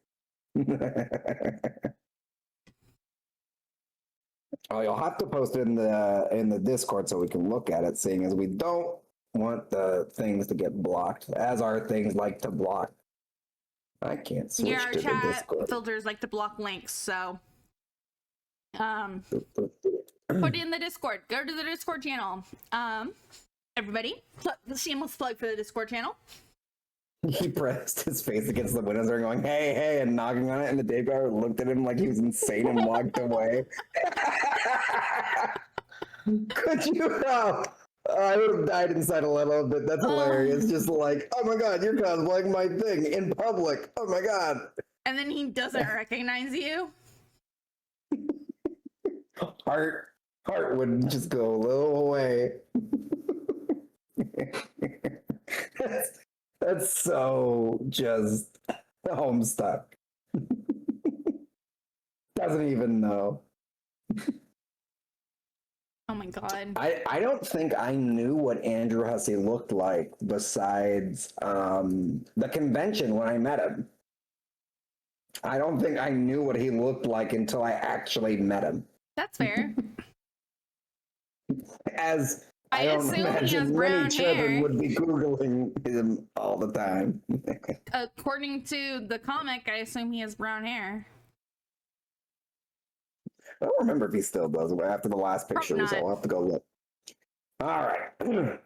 Oh, you'll have to post it in the Discord so we can look at it, seeing as we don't want the things to get blocked, as our things like to block. I can't switch Yeah, our to the chat Discord. filters like to block links, so put it in the Discord. Go to the Discord channel. Everybody, the shameless plug for the Discord channel. He pressed his face against the windows and going, hey, hey, and knocking on it, and the Dave guy looked at him like he was insane and walked away. Could you help? I would have died inside a little bit. That's hilarious. Just like, oh my god, you're cosplaying my thing in public. Oh my god. And then he doesn't recognize you. Heart would just go a little away. That's so just Homestuck. Doesn't even know. Oh my god. I don't think I knew what Andrew Hussey looked like besides the convention when I met him. I don't think I knew what he looked like until I actually met him. That's fair. As I assume don't he has imagine brown many children hair. would be Googling him all the time. According to the comic, I assume he has brown hair. I don't remember if he still does after the last picture we saw. I'll have to go look. All right.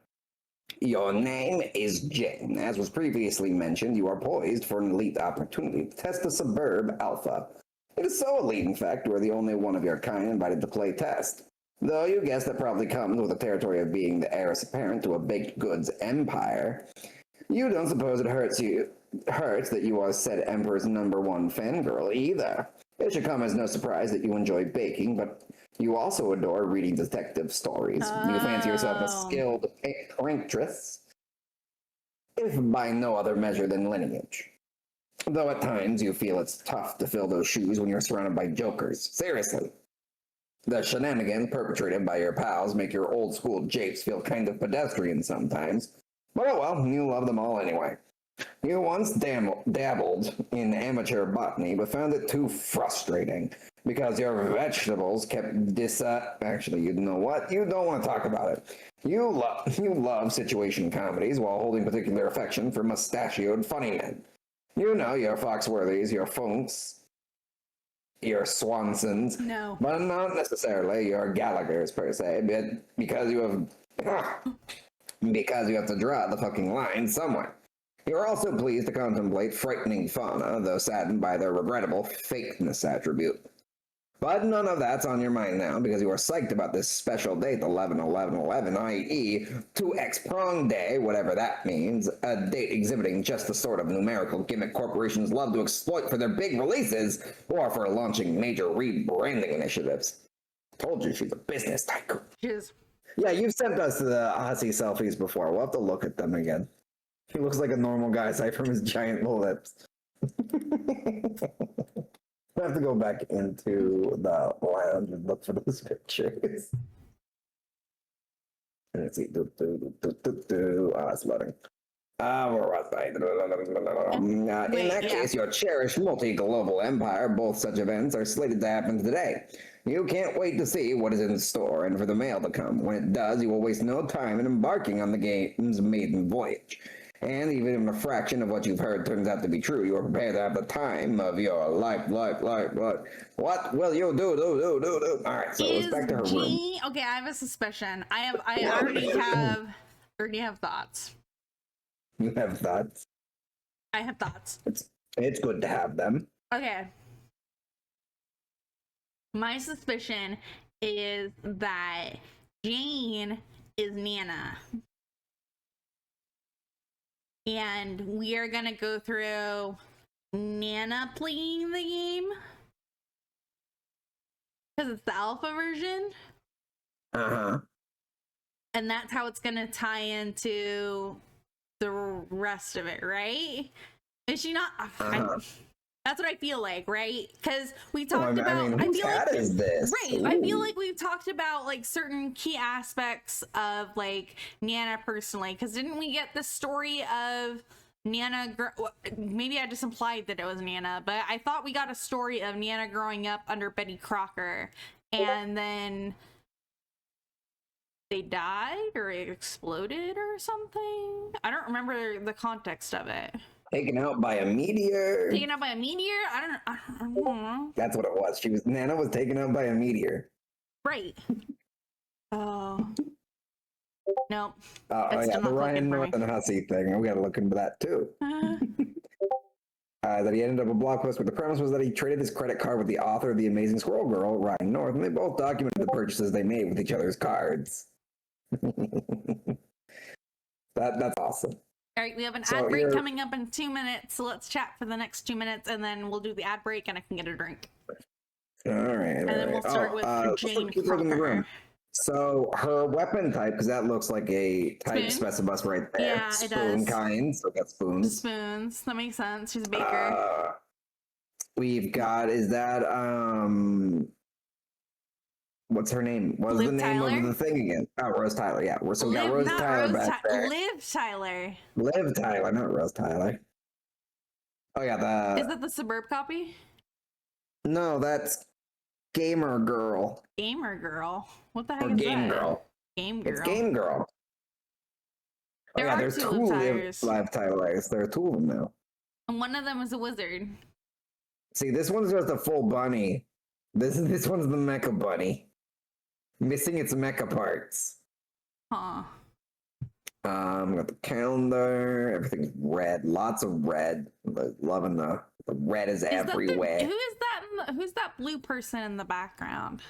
Your name is Jane. As was previously mentioned, you are poised for an elite opportunity to test the Sburb Alpha. It is so elite, in fact, you are the only one of your kind invited to play test. Though you guess that probably comes with the territory of being the heiress apparent to a baked goods empire. You don't suppose it hurts that you are said emperor's #1 fangirl either. It should come as no surprise that you enjoy baking, but you also adore reading detective stories. You fancy yourself a skilled prankstress, if by no other measure than lineage. Though at times you feel it's tough to fill those shoes when you're surrounded by jokers. Seriously. The shenanigans perpetrated by your pals make your old-school japes feel kind of pedestrian sometimes. But oh well, you love them all anyway. You once dabbled in amateur botany, but found it too frustrating because your vegetables kept actually, you know what? You don't want to talk about it. You love situation comedies while holding particular affection for mustachioed funny men. You know your Foxworthys, your Funks, your Swansons, No. but not necessarily your Gallaghers per se, but because you have to draw the fucking line somewhere. You're also pleased to contemplate frightening fauna, though saddened by their regrettable fakeness attribute. But none of that's on your mind now, because you are psyched about this special date, 11/11/11, i.e. 2X Prong Day, whatever that means, a date exhibiting just the sort of numerical gimmick corporations love to exploit for their big releases, or for launching major rebranding initiatives. Told you she's a business tycoon. Cheers. Yeah, you've sent us the Hussey selfies before. We'll have to look at them again. He looks like a normal guy aside from his giant lips. I have to go back into the lounge and look for those pictures. Let's see. It's loading. In that case, your cherished multi-global empire, both such events are slated to happen today. You can't wait to see what is in store and for the mail to come. When it does, you will waste no time in embarking on the game's maiden voyage. And even if a fraction of what you've heard turns out to be true, you are prepared to have the time of your life. What will you do? All right, so let's back to her room. Okay, I have a suspicion. I already have thoughts. You have thoughts? I have thoughts. It's good to have them. Okay. My suspicion is that Jane is Nana. And we are gonna go through Nana playing the game. Because it's the alpha version. Uh-huh. And that's how it's gonna tie into the rest of it, right? Is she not? That's what I feel like, right? Because we talked about. I mean, whose hat is this? Right. Ooh. I feel like we've talked about like certain key aspects of like Nana personally. Because didn't we get the story of Nana? Maybe I just implied that it was Nana, but I thought we got a story of Nana growing up under Betty Crocker, and then they died or it exploded or something. I don't remember the context of it. Taken out by a meteor. Taken out by a meteor? I don't know. That's what it was. Nana was taken out by a meteor. Right. Oh. Nope. Oh yeah, the Ryan North and Hussey thing. We gotta look into that too. That he ended up a blog post where the premise was that he traded his credit card with the author of The Amazing Squirrel Girl, Ryan North, and they both documented the purchases they made with each other's cards. That's awesome. All right, we have an ad break coming up in 2 minutes, so let's chat for the next 2 minutes, and then we'll do the ad break, and I can get a drink. All right. And then we'll start with Jane Crocker. So her weapon type, because that looks like a type specibus right there. Yeah, it spoon does. Kind, so that's spoons. Spoons, that makes sense. She's a baker. We've got, is that, what's her name? What's the name of the thing again? Oh, Rose Tyler, yeah. So we got Rose Tyler back there. Liv Tyler. Liv Tyler, not Rose Tyler. Oh, yeah, Is that the Sburb copy? No, that's Gamer Girl. Gamer Girl? What the heck is Game that? Girl. Game Girl. It's Game Girl. There's two Liv Tylers. There are two of them now. And one of them is a wizard. See, this one's just a full bunny. This one's the mecha bunny. Missing its mecha parts. Huh. Got the calendar. Everything's red. Lots of red. Loving the red is everywhere. Who's that blue person in the background?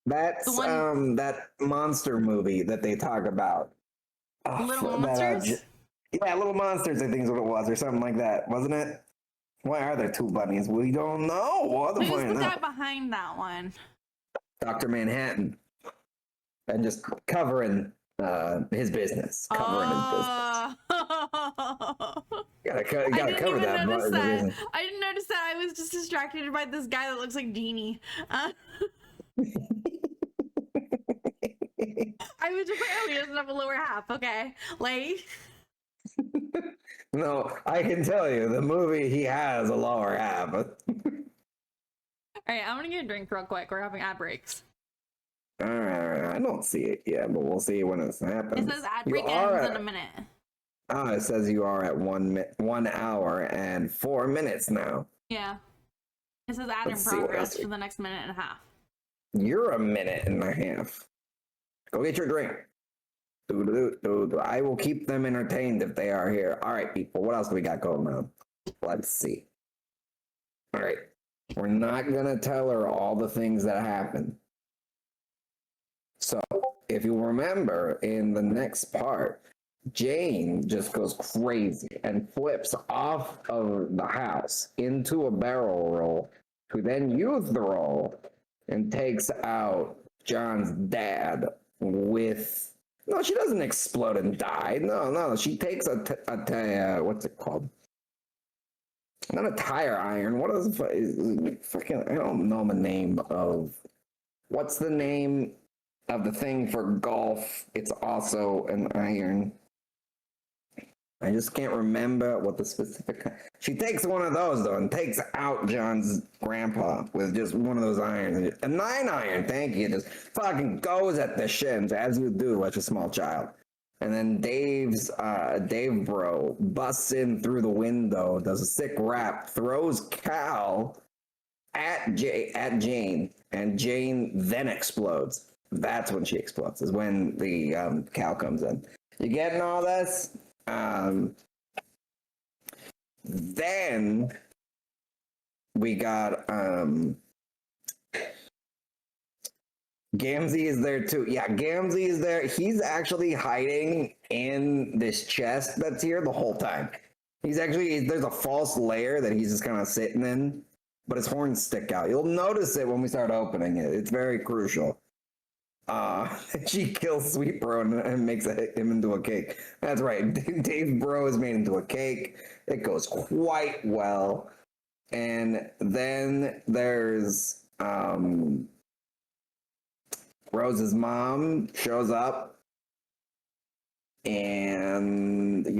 That's that monster movie that they talk about. Little Monsters? Yeah, Little Monsters, I think is what it was, or something like that, wasn't it? Why are there two bunnies? We don't know. Who's the guy behind that one? Dr. Manhattan. And just covering his business. Covering his business. Gotta cover that. I didn't notice that. I was just distracted by this guy that looks like Genie. I was just like, oh, he doesn't have a lower half. Okay. Like. No, I can tell you, the movie, he has a lower half. All right, I'm gonna get a drink real quick. We're having ad breaks. All right, I don't see it yet, but we'll see when it happens. It says ad break ends in a minute. Oh, it says you are at 1 hour and 4 minutes now. Yeah. It says ad in progress for the next minute and a half. You're a minute and a half. Go get your drink. I will keep them entertained if they are here. All right, people, what else do we got going on? Let's see. All right. We're not going to tell her all the things that happened. So, if you remember, in the next part, Jane just goes crazy and flips off of the house into a barrel roll, who then uses the roll and takes out John's dad with... No, she doesn't explode and die. No, she takes what's it called? Not a tire iron. What is freaking? I don't know the name of. What's the name of the thing for golf? It's also an iron. I just can't remember what the specific... She takes one of those, though, and takes out John's grandpa with just one of those irons. A 9 iron, thank you. Just fucking goes at the shins, as you do as a small child. And then Dave bro busts in through the window, does a sick rap, throws Cal at Jane, and Jane then explodes. That's when she explodes, is when the Cal comes in. You getting all this? Then we got Gamzee is there too. Yeah, Gamzee is there. He's actually hiding in this chest that's here the whole time. There's a false layer that he's just kind of sitting in, but his horns stick out. You'll notice it when we start opening it. It's very crucial. She kills Sweet Bro and makes him into a cake. That's right. Dave Bro is made into a cake. It goes quite well. And then there's Rose's mom shows up, and I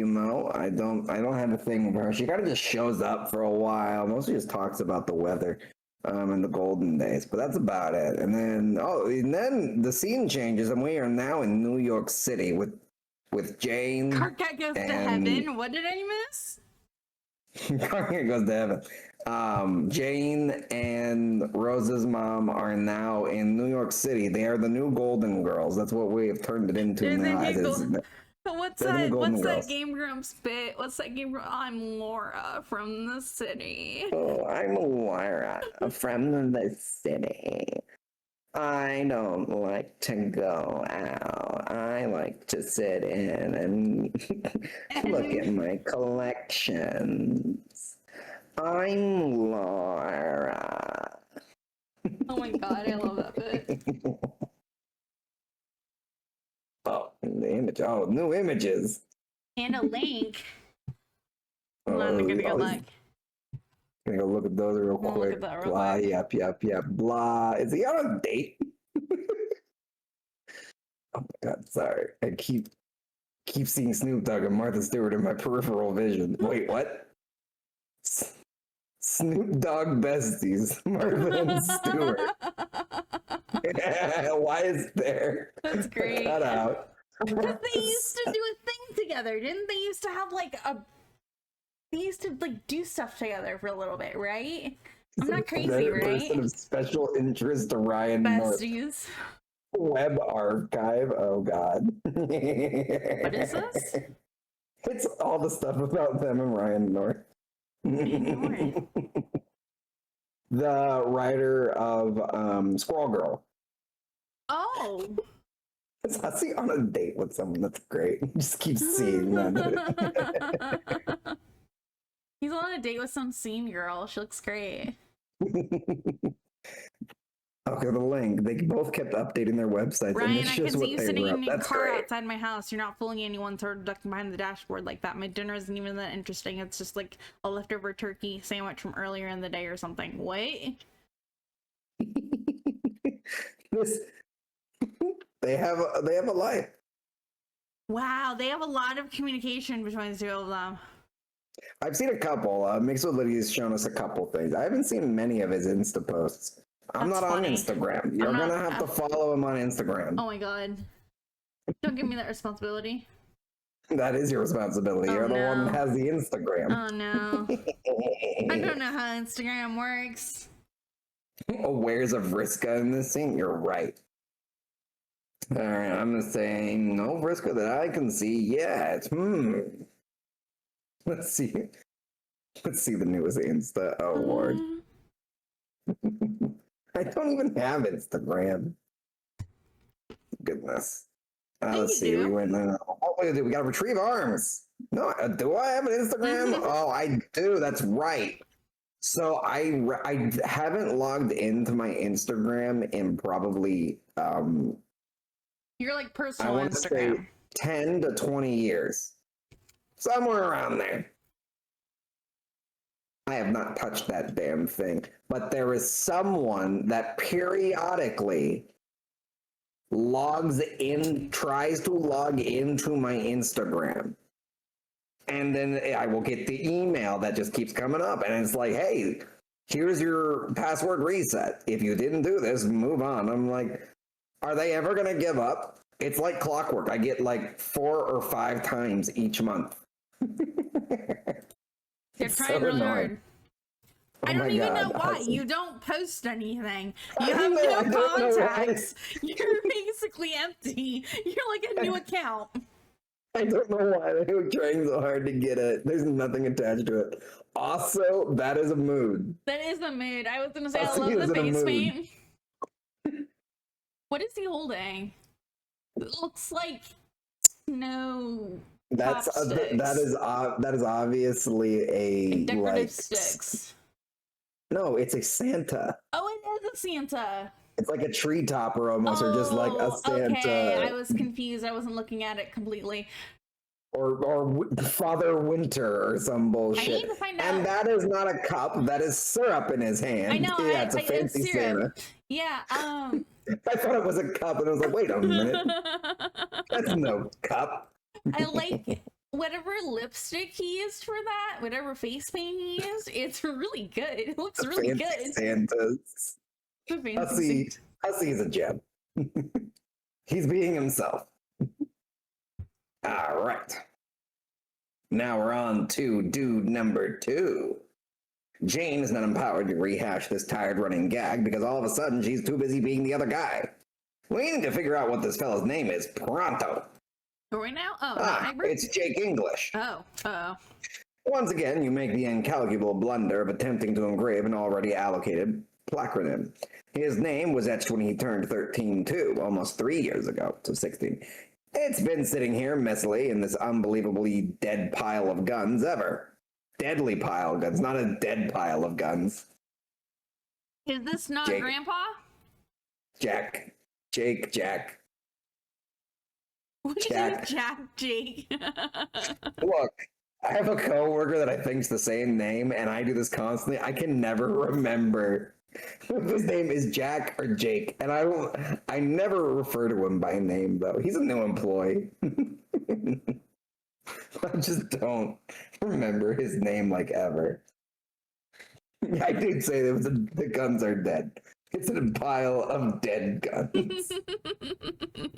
don't have a thing with her. She kind of just shows up for a while. Mostly just talks about the weather in the golden days, but that's about it. And then the scene changes, and we are now in New York City with Jane. Carcat goes to heaven. What did I miss? Carcat goes to heaven. Jane and Rose's mom are now in New York City. They are the new Golden Girls. That's what we have turned it into now. But what's that Game Grumps bit? What's that Game Grumps? I'm Laura from the city. Oh, I'm Laura from the city. I don't like to go out. I like to sit in and look at my collections. I'm Laura. Oh my god, I love that bit. Oh, the image. Oh, new images. And a link. Hold on, I'm gonna go look. Gonna go look at those real quick. Look at that real Blah, quick. yep. Blah. Is he on a date? Oh my god, sorry. I keep seeing Snoop Dogg and Martha Stewart in my peripheral vision. Wait, what? Snoop Dogg besties, Martha and Stewart. Why is there? That's great. Cut out. Because they used to do a thing together, didn't they? Used to have they used to do stuff together for a little bit, right? I'm not crazy, right? Person of special interest to Ryan Besties. North. Web archive. Oh god. What is this? It's all the stuff about them and Ryan North. The writer of Squirrel Girl. Oh. Is Hussey on a date with someone? That's great. Just keep seeing that. He's on a date with some scene girl. She looks great. Okay, the link. They both kept updating their websites. Ryan, and I can see you sitting in your car outside my house. You're not fooling anyone sort of ducking behind the dashboard like that. My dinner isn't even that interesting. It's just like a leftover turkey sandwich from earlier in the day or something. Wait. They have a life. Wow, they have a lot of communication between the two of them. I've seen a couple. Mixed with Liddy's shown us a couple things. I haven't seen many of his Insta posts. I'm not on Instagram. You're gonna have to follow him on Instagram. Oh my god. Don't give me that responsibility. That is your responsibility. You're the one that has the Instagram. Oh no. I don't know how Instagram works. Where's a Vriska in this scene? You're right. Alright, I'm gonna say no Vriska that I can see yet. Let's see. Let's see the newest Insta. Oh Lord. I don't even have Instagram. Goodness. Let's see. We went. We got to retrieve arms. No, do I have an Instagram? Oh, I do. That's right. So I haven't logged into my Instagram in probably You're like personal I want to say 10 to 20 years, somewhere around there. I have not touched that damn thing, but there is someone that periodically tries to log into my Instagram. And then I will get the email that just keeps coming up. And it's like, hey, here's your password reset. If you didn't do this, move on. I'm like, are they ever going to give up? It's like clockwork. I get like 4 or 5 times each month. You're trying really hard. Oh I don't even God, know why. Hudson. You don't post anything. I You have know, I no don't know why. contacts. You're basically empty. You're like a new account. I don't know why they were trying so hard to get it. There's nothing attached to it. Also, that is a mood. That is a mood. I was gonna say I Hussy love is the in a face mood. paint. What is he holding? It looks like snow. That is obviously a decorative like sticks. No, it's a Santa. Oh, it is a Santa. It's like a tree topper almost, or just like a Santa. Okay, I was confused. I wasn't looking at it completely. Or Father Winter or some bullshit. I need to find out. And that is not a cup. That is syrup in his hand. I know. Yeah, it's a fancy it's syrup. Santa. Yeah. I thought it was a cup, and I was like, wait a minute. That's no cup. I like whatever lipstick he used for that, whatever face paint he used. It's really good. It looks really good. Santas. Hussy is a gem. He's being himself. All right. Now we're on to dude number 2. Jane is not empowered to rehash this tired running gag because all of a sudden she's too busy being the other guy. We need to figure out what this fella's name is pronto. Right now? Oh, it's Jake English. Oh. Once again, you make the incalculable blunder of attempting to engrave an already allocated placronym. His name was etched when he turned 13 too, almost 3 years ago, so 16. It's been sitting here messily in this unbelievably dead pile of guns ever. Deadly pile of guns, not a dead pile of guns. Is this not Jake. Grandpa? Jack. What is Jack. Jake? Look, I have a coworker that I think's the same name, and I do this constantly. I can never remember if his name is Jack or Jake, and I never refer to him by name though. He's a new employee. I just don't remember his name like ever. I did say that the guns are dead. It's a pile of dead guns.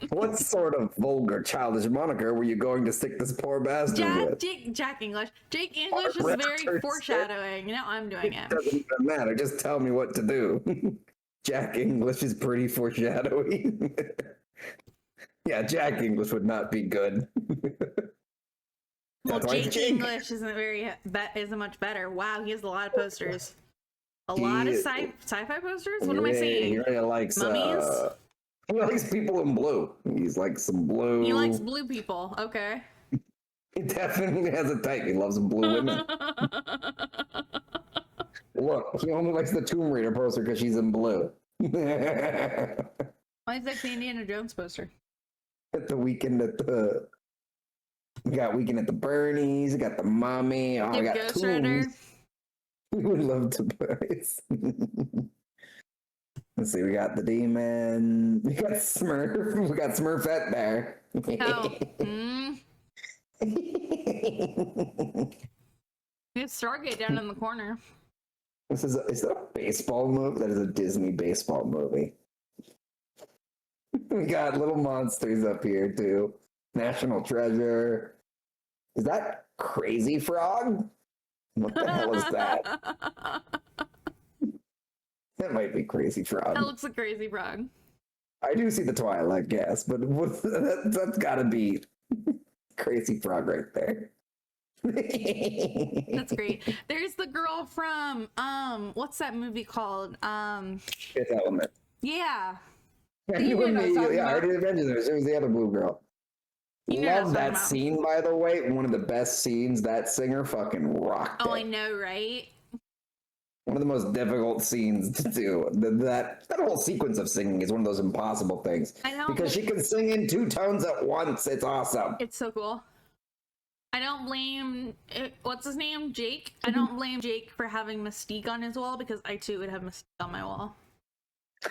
What sort of vulgar, childish moniker were you going to stick this poor bastard with? Jack English. Jake English is very foreshadowing. You know, I'm doing it. Doesn't even matter. Just tell me what to do. Jack English is pretty foreshadowing. Yeah, Jack English would not be good. Well, Jake English isn't much better. Wow, he has a lot of posters. A lot of sci-fi posters? What am I saying? He really likes mummies? He likes people in blue. He's like some blue. He likes blue people. Okay. He definitely has a type. He loves blue women. Look, he only likes the Tomb Raider poster because she's in blue. Why is that the Indiana Jones poster? At the weekend at the... We got Weekend at the Bernie's. We got the Mummy. Oh, we got Ghost Tombs. Rider. We would love to play. Let's see, we got the Demon. We got Smurf. We got Smurfette there. Oh. It's Stargate down in the corner. Is that a baseball movie? That is a Disney baseball movie. We got Little Monsters up here too. National Treasure. Is that Crazy Frog? What the hell is that? That might be Crazy Frog. That looks like Crazy Frog. I do see the Twilight gas, but that's gotta be Crazy Frog right there. That's great. There's the girl from what's that movie called? Fifth Element. Yeah. I already mentioned it. It was the other blue girl. Love that scene, by the way. One of the best scenes. That singer fucking rocked it. Oh, I know, right? One of the most difficult scenes to do. That whole sequence of singing is one of those impossible things. I know. Because she can sing in 2 tones at once. It's awesome. It's so cool. I don't blame, what's his name? Jake? I don't blame Jake for having Mystique on his wall because I too would have Mystique on my wall.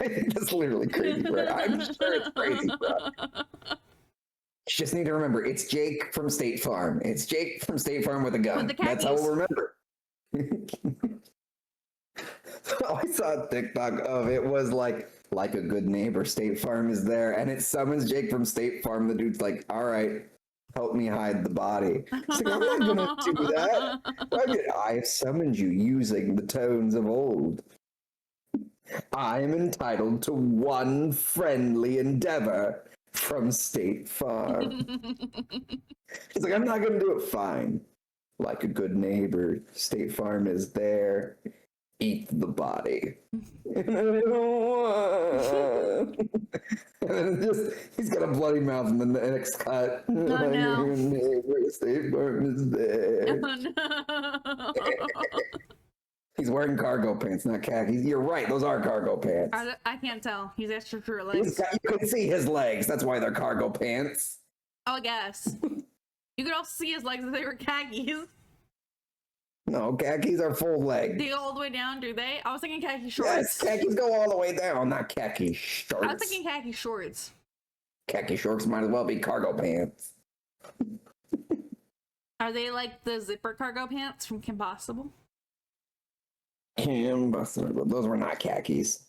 I think that's literally Crazy Frog. I'm sure it's Crazy Frog. You just need to remember, it's Jake from State Farm. It's Jake from State Farm with a gun. With the That's how we'll remember. I saw a TikTok of it was like a good neighbor, State Farm is there, and it summons Jake from State Farm. The dude's like, all right, help me hide the body. He's like, I'm not gonna do that. I've summoned you using the tones of old. I am entitled to one friendly endeavor from State Farm. He's like, I'm not gonna do it. Fine. Like a good neighbor, State Farm is there. Eat the body. And I don't want. And then he's got a bloody mouth in the next cut. Oh, no. Your neighbor, State Farm is there. Oh, no. He's wearing cargo pants, not khakis. You're right, those are cargo pants. I can't tell. He's extra short legs. You can see his legs. That's why they're cargo pants. Oh, I guess. You could also see his legs if they were khakis. No, khakis are full leg. They go all the way down, do they? I was thinking khaki shorts. Yes, khakis go all the way down, not khaki shorts. I was thinking khaki shorts. Khaki shorts might as well be cargo pants. Are they like the zipper cargo pants from Kim Possible? Those were not khakis.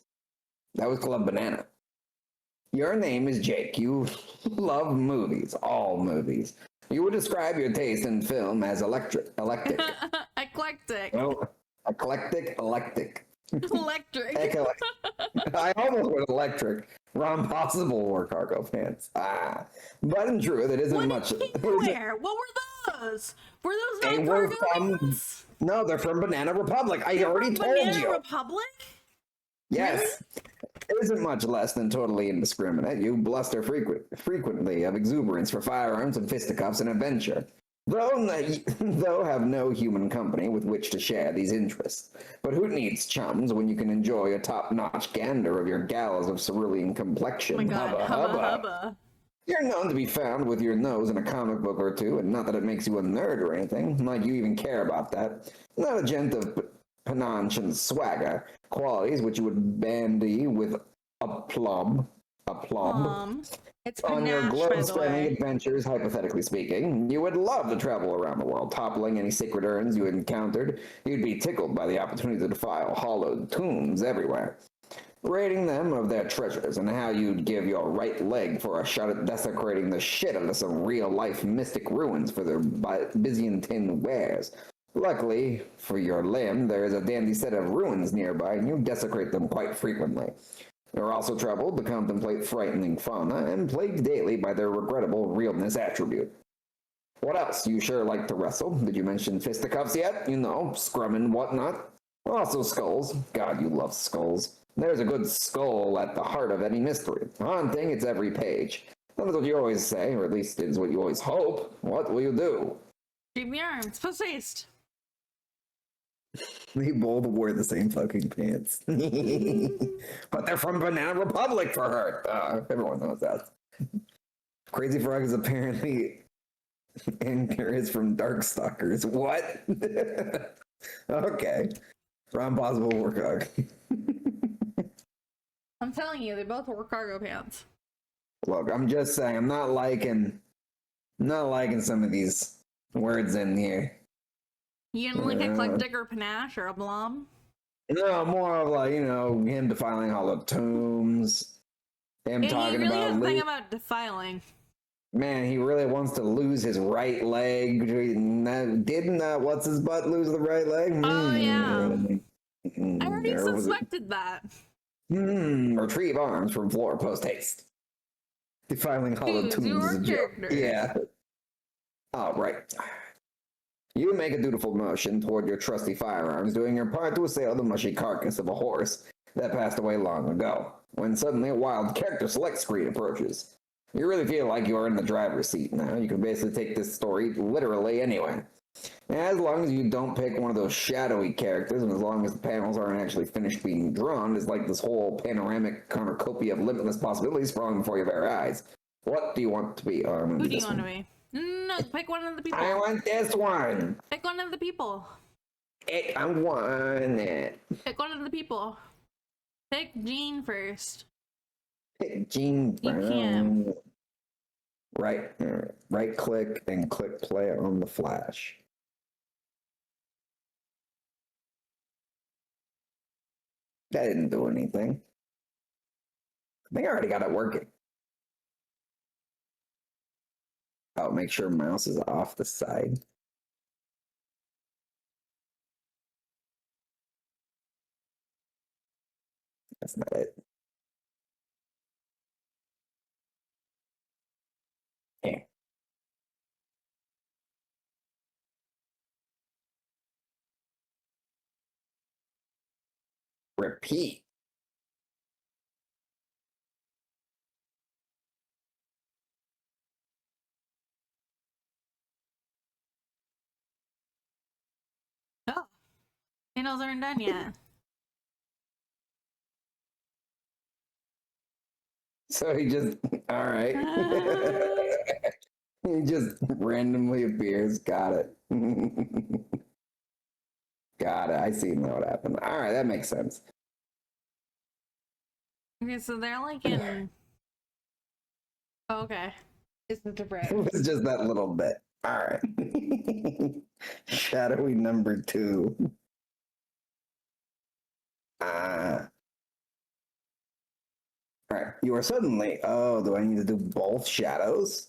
That was Club Banana. Your name is Jake. You love movies, all movies. You would describe your taste in film as eclectic. Eclectic. Well, eclectic. Electric. I almost went electric. Ron Possible wore cargo pants. But in truth, it isn't much. What did he wear? What were those? Were those They not were cargo from. pants? No, they're from Banana Republic. I already told Banana you. Republic? Yes. It isn't much less than totally indiscriminate. You bluster frequently of exuberance for firearms and fisticuffs and adventure. Though have no human company with which to share these interests. But who needs chums when you can enjoy a top-notch gander of your gals of cerulean complexion? Oh my god, hubba. You're known to be found with your nose in a comic book or two, and not that it makes you a nerd or anything, like you even care about that. Not a gent of panache and swagger, qualities which you would bandy with aplomb. It's On your panache, by the globe-spanning way. adventures, hypothetically speaking, you would love to travel around the world, toppling any secret urns you encountered. You'd be tickled by the opportunity to defile hollowed tombs everywhere, rating them of their treasures, and how you'd give your right leg for a shot at desecrating the shit out of some real-life mystic ruins for their Byzantine wares. Luckily, for your limb, there is a dandy set of ruins nearby, and you desecrate them quite frequently. You're also troubled to contemplate frightening fauna, and plagued daily by their regrettable realness attribute. What else? You sure like to wrestle. Did you mention fisticuffs yet? You know, scrum and whatnot. Also skulls. God, you love skulls. There's a good skull at the heart of any mystery. Haunting its every page. That is what you always say, or at least it is what you always hope. What will you do? Keep me arms. Post haste. They both wear the same fucking pants. But they're from Banana Republic for her. Everyone knows that. Crazy Frog is apparently Anchor is from Darkstalkers. What? Okay. Ron Possible work. I'm telling you, they both wore cargo pants. Look, I'm just saying, I'm not liking some of these words in here. You didn't like eclectic or panache or a blom? No, more of like, him defiling hollow tombs. Him And talking he really about has a thing about defiling. Man, he really wants to lose his right leg. Didn't what's his butt lose the right leg? Oh yeah. I already suspected that. Retrieve arms from floor post haste. Defiling hollow tombs is a joke. Yeah. All right. You make a dutiful motion toward your trusty firearms, doing your part to assail the mushy carcass of a horse that passed away long ago, when suddenly a wild character select screen approaches. You really feel like you are in the driver's seat now. You can basically take this story literally anywhere. As long as you don't pick one of those shadowy characters, and as long as the panels aren't actually finished being drawn, it's like this whole panoramic cornucopia of limitless possibilities sprawling before your very eyes. What do you want to be? Who do you want to be? No, pick one of the people. I want this one. Pick one of the people. I want it. Pick one of the people. Pick Jean first. Pick Jean Brown. You can. Right click and click play on the flash. That didn't do anything. think I already got it working. Oh, make sure mouse is off the side. That's not it. Yeah. Repeat. Oh, candles aren't done yet. So he just, all right. He just randomly appears. Got it. Got it. I see now what happened. All right, that makes sense. Okay, so they're like in. Oh, okay. It's the different. It was just that little bit. All right. Shadowy number 2. All right. You are suddenly. Oh, do I need to do both shadows?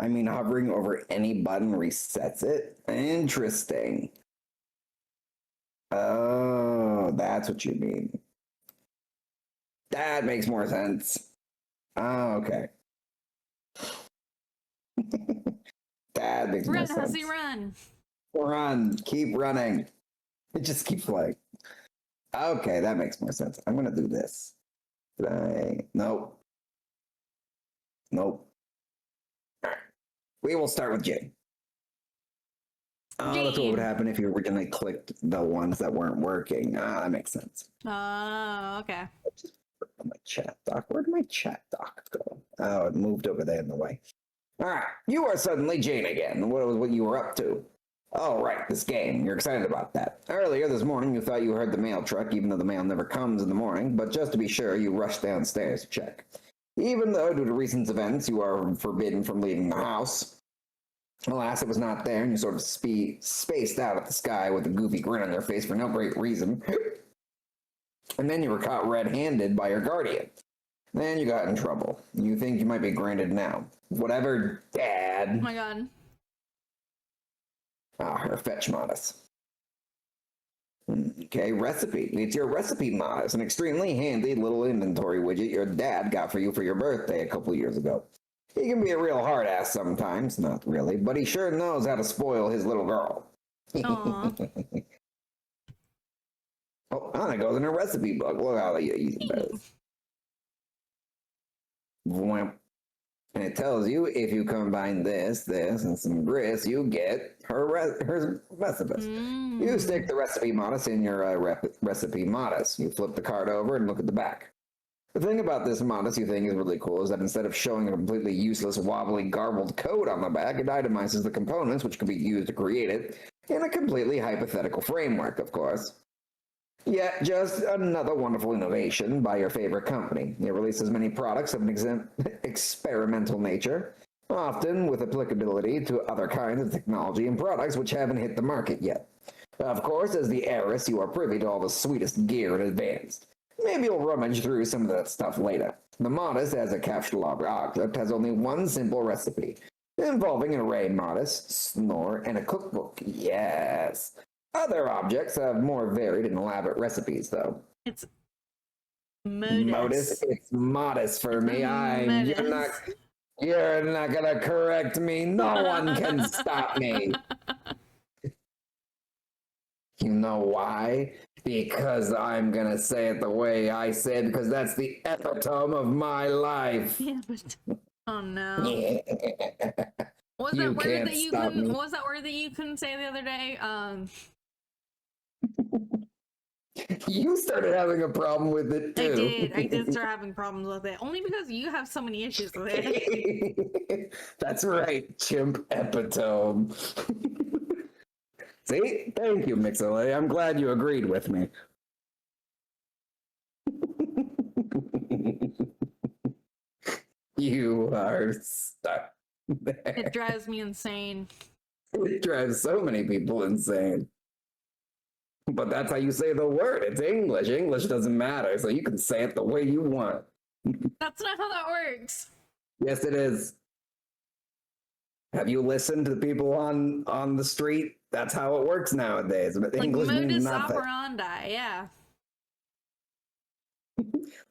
I mean, hovering over any button resets it. Interesting. Oh, that's what you mean. That makes more sense. Oh, okay. That makes more Run, sense. Hussy, run! Run. Keep running. It just keeps like. Okay, that makes more sense. I'm going to do this. Did I? Nope. Nope. All right. We will start with Jane. Oh, that's what would happen if you originally clicked the ones that weren't working. Ah, that makes sense. Oh, okay. My chat doc. Where'd my chat doc go? Oh, it moved over there in the way. All right. You are suddenly Jane again. What was what you were up to? Oh, right. This game. You're excited about that. Earlier this morning, you thought you heard the mail truck, even though the mail never comes in the morning. But just to be sure, you rushed downstairs to check. Even though, due to recent events, you are forbidden from leaving the house. Alas, it was not there, and you sort of spaced out at the sky with a goofy grin on your face for no great reason. And then you were caught red-handed by your guardian. Then you got in trouble. You think you might be granted now. Whatever, Dad. Oh my god. Ah, her fetch modus. Okay, recipe. It's your recipe modus, an extremely handy little inventory widget your dad got for you for your birthday a couple years ago. He can be a real hard ass sometimes, not really, but he sure knows how to spoil his little girl. Aw. Oh, Anna goes in her recipe book. Look how easy that is. Wham. And it tells you if you combine this, and some grits, you get her recipe. You stick the recipe modus in your recipe modus. You flip the card over and look at the back. The thing about this modus you think is really cool is that instead of showing a completely useless, wobbly, garbled code on the back, it itemizes the components which can be used to create it in a completely hypothetical framework, of course. Yet, just another wonderful innovation by your favorite company. It releases many products of an experimental nature, often with applicability to other kinds of technology and products which haven't hit the market yet. Of course, as the heiress, you are privy to all the sweetest gear in advance. Maybe you'll rummage through some of that stuff later. The modus, as a capsule object, has only one simple recipe, involving an array modus, snore, and a cookbook. Yes. Other objects have more varied and elaborate recipes, though. It's modus. It's modest for me. You're not gonna correct me. No one can stop me. You know why? Because I'm gonna say it the way I say it, because that's the epitome of my life. Yeah, but oh no. Yeah. What was that word that you couldn't? What was that word that you couldn't say the other day? You started having a problem with it too. I did start having problems with it. Only because you have so many issues with it. That's right, chimp epitome. See? Thank you, Mixolay. I'm glad you agreed with me. You are stuck there. It drives me insane. It drives so many people insane. But that's how you say the word. It's English. English doesn't matter, so you can say it the way you want. That's not how that works. Yes, it is. Have you listened to the people on the street? That's how it works nowadays. But Like English means modus nothing. operandi, yeah.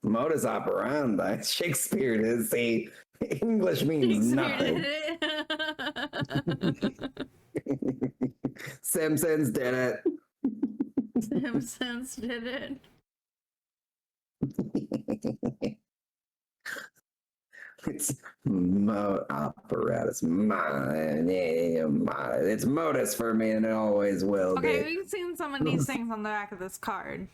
Modus operandi. Shakespeare did say English means nothing. Simpsons did it. Simpsons did it. It's apparatus. It's modus for me, and it always will be. Okay, we've seen some of these things on the back of this card.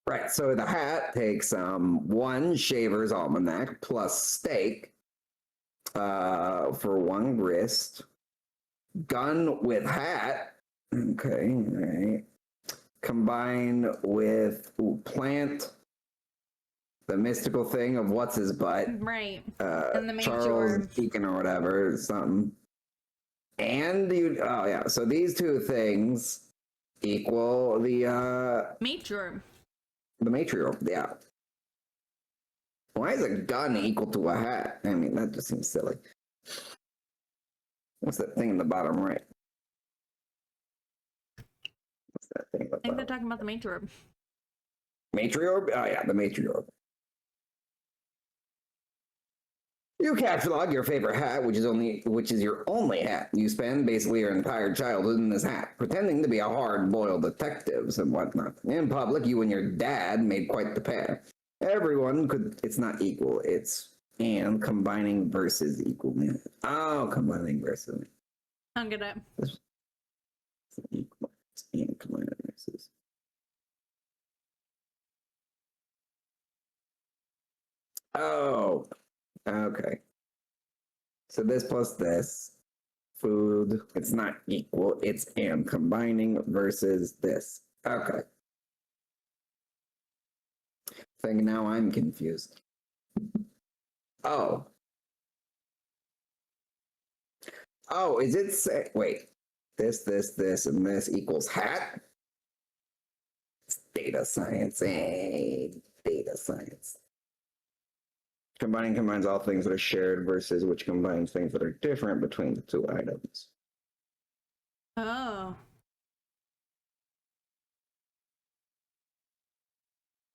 Right, so the hat takes 1 shaver's almanac plus steak for 1 wrist. Gun with hat. Okay, right. Combine with plant. The mystical thing of what's his butt. Right. And the Charles Deacon or whatever, something. And you, oh yeah, so these 2 things equal the matriarch. The matriarch, yeah. Why is a gun equal to a hat? I mean, that just seems silly. What's that thing in the bottom right? What's that thing? I think they're talking about the matriarch. Matriarch? Oh yeah, the matriarch. You catalog your favorite hat, which is your only hat. You spend basically your entire childhood in this hat, pretending to be a hard-boiled detectives and whatnot. In public, you and your dad made quite the pair. Everyone could. It's not equal. It's and combining versus equal. Oh, combining versus. I'm good at. It's equal. It's and combining versus. Oh. Okay. So this plus this. Food. It's not equal. It's and combining versus this. Okay. I think now I'm confused. Oh. Oh, is it say wait. This, and this equals hat? It's data science. Hey, data science. Combining combines all things that are shared versus which combines things that are different between the 2 items. Oh.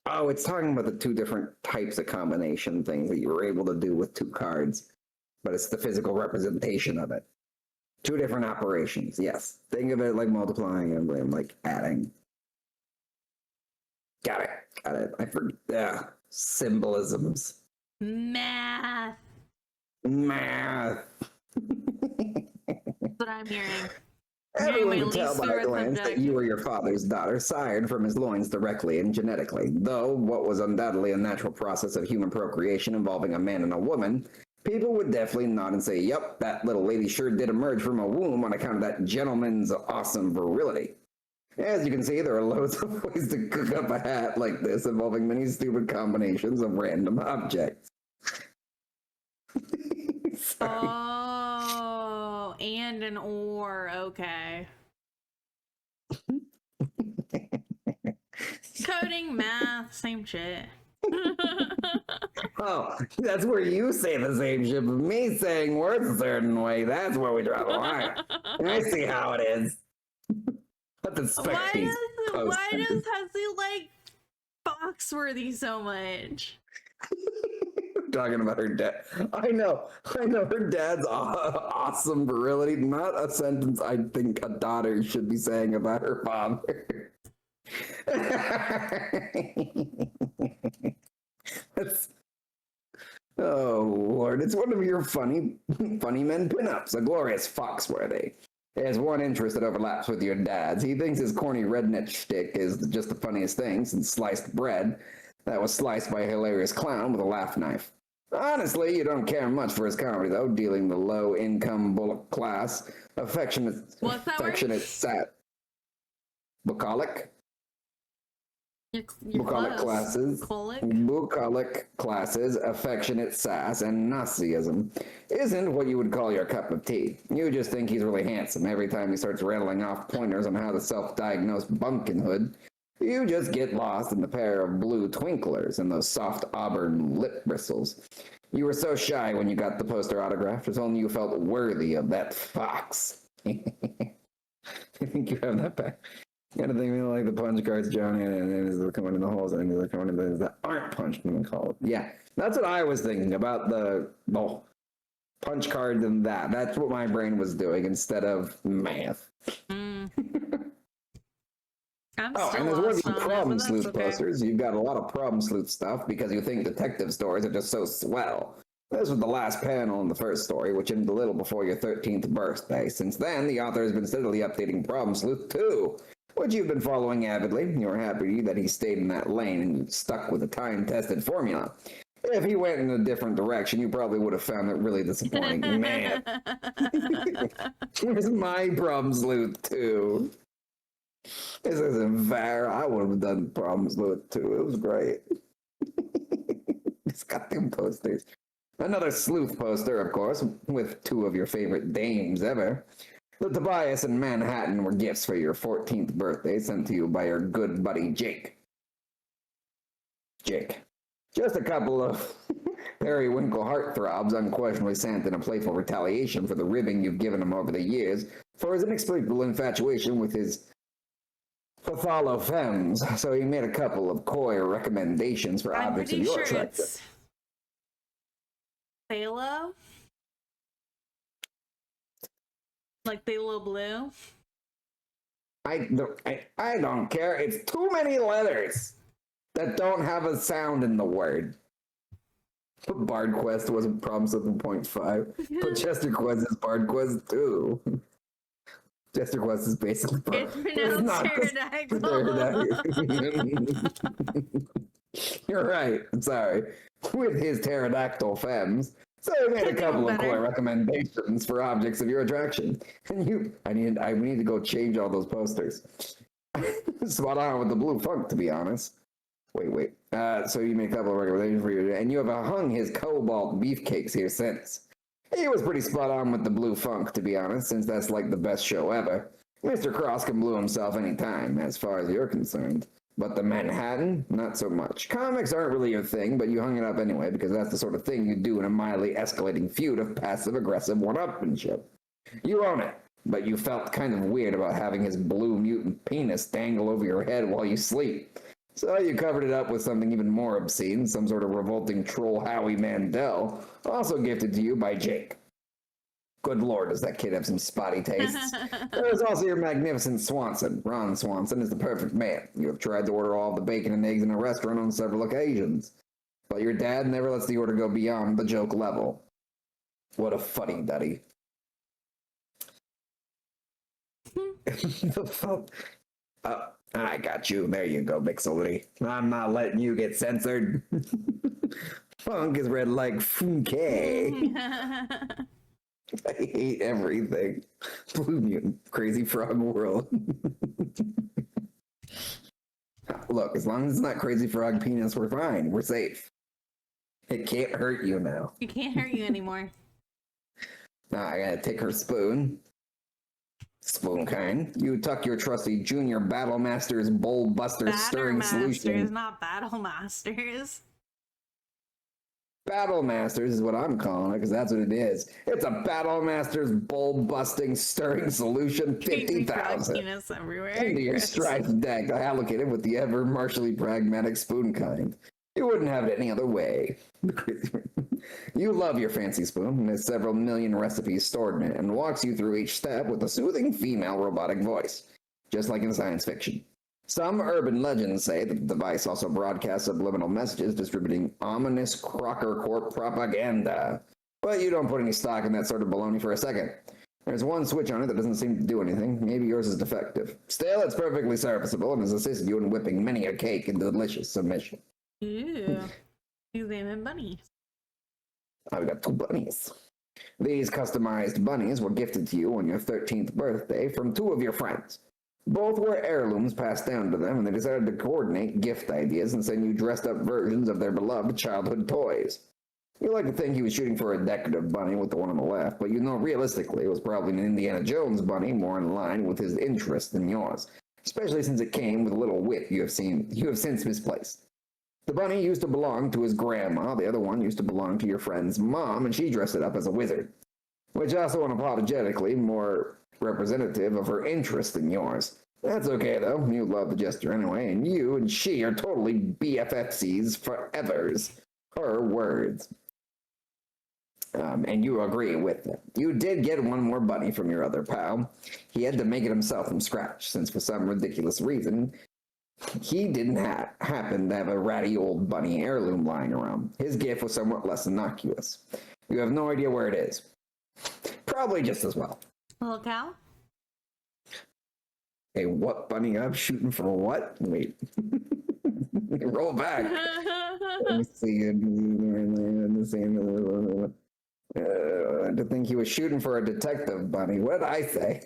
Oh, it's talking about the 2 different types of combination things that you were able to do with 2 cards, but it's the physical representation of it. 2 different operations, yes. Think of it like multiplying and like adding. Got it. I forget. Yeah. Symbolisms. Math. That's what I'm hearing. Everyone can tell by a glance that you were your father's daughter, sired from his loins directly and genetically. Though what was undoubtedly a natural process of human procreation involving a man and a woman, people would definitely nod and say, yep, that little lady sure did emerge from a womb on account of that gentleman's awesome virility. As you can see, there are loads of ways to cook up a hat like this involving many stupid combinations of random objects. Oh, and an or, okay. Coding, math, same shit. Oh, that's where you say the same shit, but me saying words a certain way, that's where we draw the line. And I see how it is. Why does Hussey like Foxworthy so much? Talking about her dad. I know her dad's awesome virility. Not a sentence I think a daughter should be saying about her father. Oh Lord, it's one of your funny men pinups, a glorious Foxworthy. He has one interest that overlaps with your dad's. He thinks his corny redneck shtick is just the funniest thing since sliced bread that was sliced by a hilarious clown with a laugh knife. Honestly, you don't care much for his comedy, though, dealing the low-income bullock class, affectionate bucolic. You're Bucolic classes, bucolic classes, affectionate sass, and Nazism isn't what you would call your cup of tea. You just think he's really handsome every time he starts rattling off pointers on how to self-diagnose bumpkinhood. You just get lost in the pair of blue twinklers and those soft auburn lip bristles. You were so shy when you got the poster autographed, it's only you felt worthy of that fox. I think you have that back. You gotta think like the punch cards, Johnny, and they're coming in the holes, and they're coming in the that aren't punched in the hole. Yeah, that's what I was thinking about the punch cards and that. That's what my brain was doing instead of math. I'm oh, and there's one of your problem sleuth posters. You've got a lot of problem sleuth stuff because you think detective stories are just so swell. This was the last panel in the first story, which ended a little before your 13th birthday. Since then, the author has been steadily updating Problem Sleuth 2, which you've been following avidly. You're happy that he stayed in that lane and stuck with a time-tested formula. If he went in a different direction, you probably would have found it really disappointing. Man. Where's my Problem Sleuth 2? This isn't fair. I would have done Problem Sleuth 2. It was great. It's got them posters. Another sleuth poster, of course, with two of your favorite dames ever. The Tobias and Manhattan were gifts for your 14th birthday sent to you by your good buddy Jake. Just a couple of periwinkle heartthrobs unquestionably sent in a playful retaliation for the ribbing you've given him over the years for his inexplicable infatuation with his Patholo femmes, so he made a couple of coy recommendations for objects of your attraction. Phalo? Like Phalo Blue? I don't care. It's too many letters that don't have a sound in the word. But Bard Quest wasn't Problem Sleuth 1.5. But Chester Quest is Bard Quest 2. Chester Quest is basically it's not You're right. I'm sorry. With his pterodactyl femmes. So he made a couple of coy recommendations for objects of your attraction. And we need to go change all those posters. Spot on with the blue funk, to be honest. Wait. So you made a couple of recommendations for you, and you have hung his cobalt beefcakes here since. He was pretty spot on with the blue funk, to be honest, since that's like the best show ever. Mr. Cross can blue himself anytime, as far as you're concerned. But the Manhattan, not so much. Comics aren't really your thing, but you hung it up anyway, because that's the sort of thing you do in a mildly escalating feud of passive-aggressive one-upmanship. You own it, but you felt kind of weird about having his blue mutant penis dangle over your head while you sleep. So you covered it up with something even more obscene, some sort of revolting troll Howie Mandel, also gifted to you by Jake. Good lord, does that kid have some spotty tastes? There's also your magnificent Swanson. Ron Swanson is the perfect man. You have tried to order all the bacon and eggs in a restaurant on several occasions. But your dad never lets the order go beyond the joke level. What a funny duddy. The fuck? I got you. There you go, Mixolity. I'm not letting you get censored. Funk is read like funky. I hate everything. Blue Mutant, Crazy Frog World. Look, as long as it's not Crazy Frog Penis, we're fine. We're safe. It can't hurt you now. It can't hurt you anymore. Now I gotta take her spoon. Spoon kind. You tuck your trusty Junior Battle Masters Bowl Buster Stirring Solution. Not Battle Masters. Battle Masters is what I'm calling it, because that's what it is. It's a Battle Masters bowl-busting stirring solution 50,000. Into your striped deck, allocated with the ever martially pragmatic spoon kind. You wouldn't have it any other way. You love your fancy spoon, and there's several million recipes stored in it, and walks you through each step with a soothing female robotic voice, just like in science fiction. Some urban legends say that the device also broadcasts subliminal messages distributing ominous Crocker Corp propaganda. But you don't put any stock in that sort of baloney for a second. There's one switch on it that doesn't seem to do anything. Maybe yours is defective. Still, it's perfectly serviceable and has assisted you in whipping many a cake into delicious submission. Ooh. You them bunnies. I've got 2 bunnies. These customized bunnies were gifted to you on your 13th birthday from 2 of your friends. Both were heirlooms passed down to them, and they decided to coordinate gift ideas and send you dressed-up versions of their beloved childhood toys. You like to think he was shooting for a decorative bunny with the one on the left, but you know realistically it was probably an Indiana Jones bunny more in line with his interest than yours, especially since it came with a little wit you have since misplaced. The bunny used to belong to his grandma, the other one used to belong to your friend's mom, and she dressed it up as a wizard, which also unapologetically more representative of her interest than yours. That's okay though, you love the gesture anyway, and you and she are totally BFFCs forevers. Her words. And you agree with them. You did get one more bunny from your other pal. He had to make it himself from scratch, since for some ridiculous reason, he didn't happen to have a ratty old bunny heirloom lying around. His gift was somewhat less innocuous. You have no idea where it is. Probably just as well. Little cow? Hey, what bunny up? Shooting for what? Wait. Roll back. Let me see. To think he was shooting for a detective bunny. What did I say?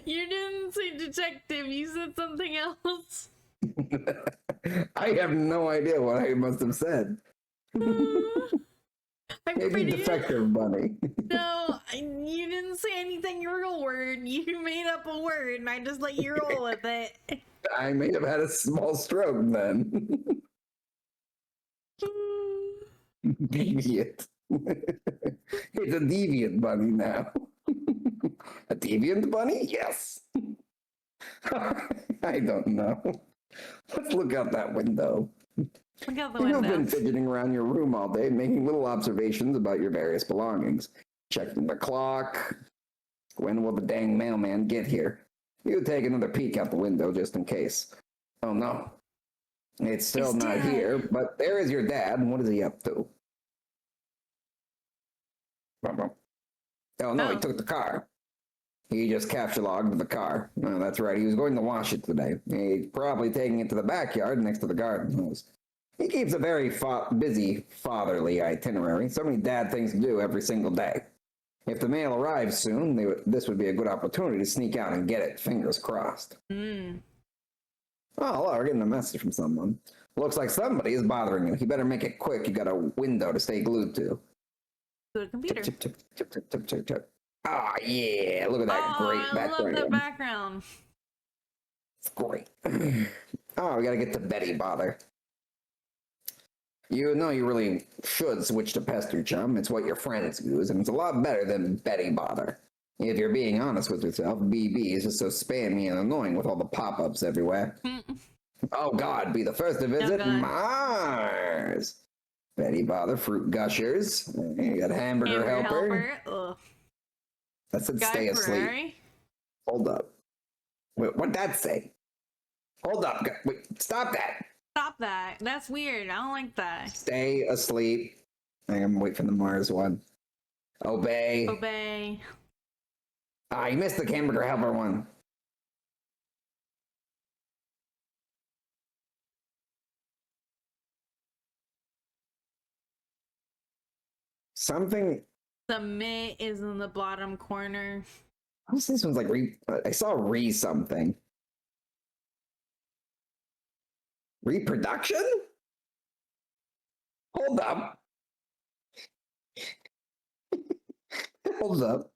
You didn't say detective. You said something else. I have no idea what I must have said. Maybe defective bunny. No, you didn't say anything real word. You made up a word, and I just let you roll with it. I may have had a small stroke then. Deviant. It's a deviant bunny now. A deviant bunny? Yes. I don't know. Let's look out that window. Look out the window. You've been fidgeting around your room all day, making little observations about your various belongings. Checking the clock. When will the dang mailman get here? You take another peek out the window just in case. Oh no. It's still not here, but there is your dad. What is he up to? Oh no, he took the car. He just capture-logged the car. No, that's right. He was going to wash it today. He's probably taking it to the backyard next to the garden hose. He keeps a very busy fatherly itinerary. So many dad things to do every single day. If the mail arrives soon, this would be a good opportunity to sneak out and get it. Fingers crossed. Oh, hello. We're getting a message from someone. Looks like somebody is bothering you. You better make it quick. You got a window to stay glued to. To a computer. Chip. Ah, yeah. Look at that great background. I love that background. It's great. Oh, we gotta get to Betty Bother. You know you really should switch to Pester Chum. It's what your friends use, and it's a lot better than Betty Bother. If you're being honest with yourself, BB is just so spammy and annoying with all the pop-ups everywhere. Oh God, be the first to visit Mars. Betty Bother, Fruit Gushers. You got Hamburger Helper. Ugh. That said Guy stay asleep. Ferrari? Hold up. Wait, what'd that say? Hold up. Wait, stop that. Stop that. That's weird. I don't like that. Stay asleep. I'm gonna wait for the Mars one. Obey. Obey. Ah, you missed the Hamburger Helper one. Something. Submit is in the bottom corner. This one's like I saw something. Reproduction? Hold up. Hold up.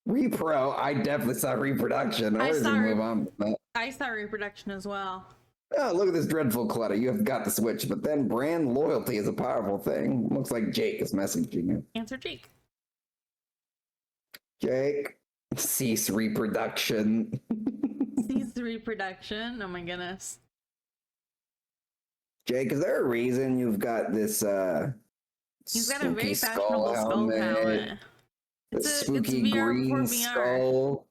Repro, I definitely saw reproduction. I saw move on with that. I saw reproduction as well. Oh, look at this dreadful clutter. You have got the switch, but then brand loyalty is a powerful thing. Looks like Jake is messaging you. Answer Jake. Jake, cease reproduction. Cease reproduction. Oh my goodness. Jake, is there a reason you've got this He's got a very fashionable skull helmet. The spooky green skull.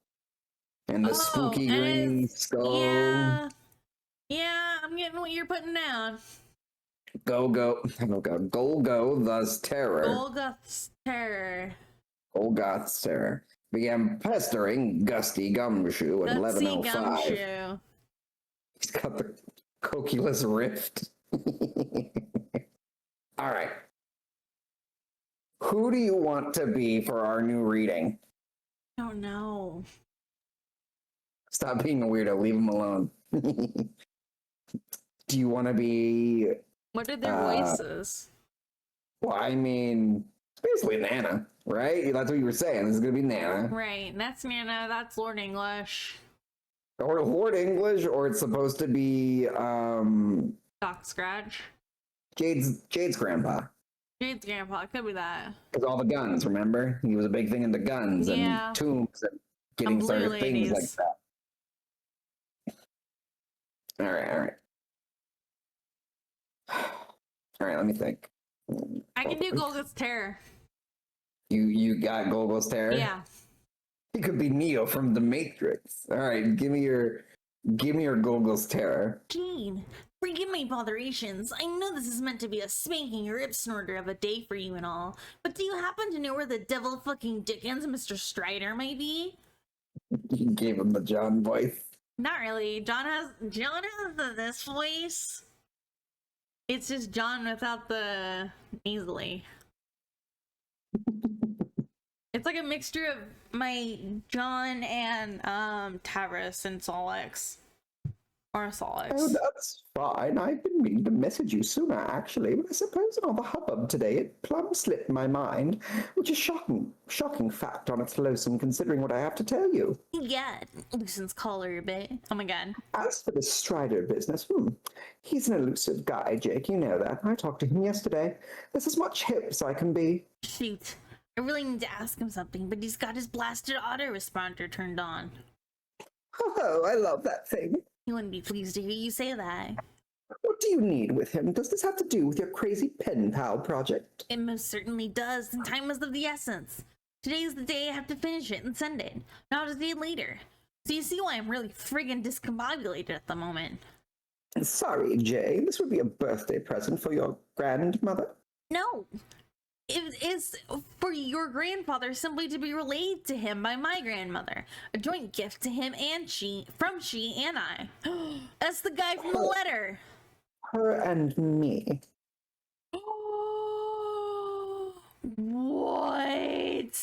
And the spooky green skull. Yeah, I'm getting what you're putting down. Golgo, thus terror. Golgoth's terror. Golgoth's terror. Began pestering Gusty Gumshoe at 11:05. He's got the Coculus Rift. All right. Who do you want to be for our new reading? I don't know. Stop being a weirdo. Leave him alone. Do you want to be? What are their voices? Well, I mean, it's basically Nana, right? That's what you were saying. This is gonna be Nana, Right. That's Nana. That's Lord English. or Lord English, or it's supposed to be Doc Scratch. Jade's grandpa. Jade's grandpa. It could be that. Because all the guns, remember? He was a big thing into guns Yeah. and tombs and getting And blue started things like ladies. that. All right. All right, let me think. I can do Golgot's Terror. You got Golgot's Terror? Yeah. He could be Neo from The Matrix. All right, give me your Golgot's Terror. Gene, forgive my botherations. I know this is meant to be a spanking rip snorter of a day for you and all, but do you happen to know where the devil fucking Dickens Mr. Strider may be? You gave him the John voice. Not really. John has this voice. It's just John without the nasally. It's like a mixture of my John and Tavris and Solix. Or Solix. Oh, that's fine. I've been meaning to message you sooner, actually, but I suppose in all the hubbub today, it plumb slipped my mind, which is shocking fact on its lonesome, considering what I have to tell you. Yeah, it loosens collar a bit. Oh my god. As for the Strider business, he's an elusive guy, Jake, you know that. I talked to him yesterday. There's as much help as I can be. Shoot. I really need to ask him something, but he's got his blasted autoresponder turned on. Oh, I love that thing. He wouldn't be pleased to hear you say that. What do you need with him? Does this have to do with your crazy pen pal project? It most certainly does, and time is of the essence. Today is the day I have to finish it and send it, not a day later. So you see why I'm really friggin' discombobulated at the moment. Sorry, Jay. This would be a birthday present for your grandmother. No! It is for your grandfather simply to be relayed to him by my grandmother. A joint gift to him and she and I. That's the guy from the letter. Her and me. What?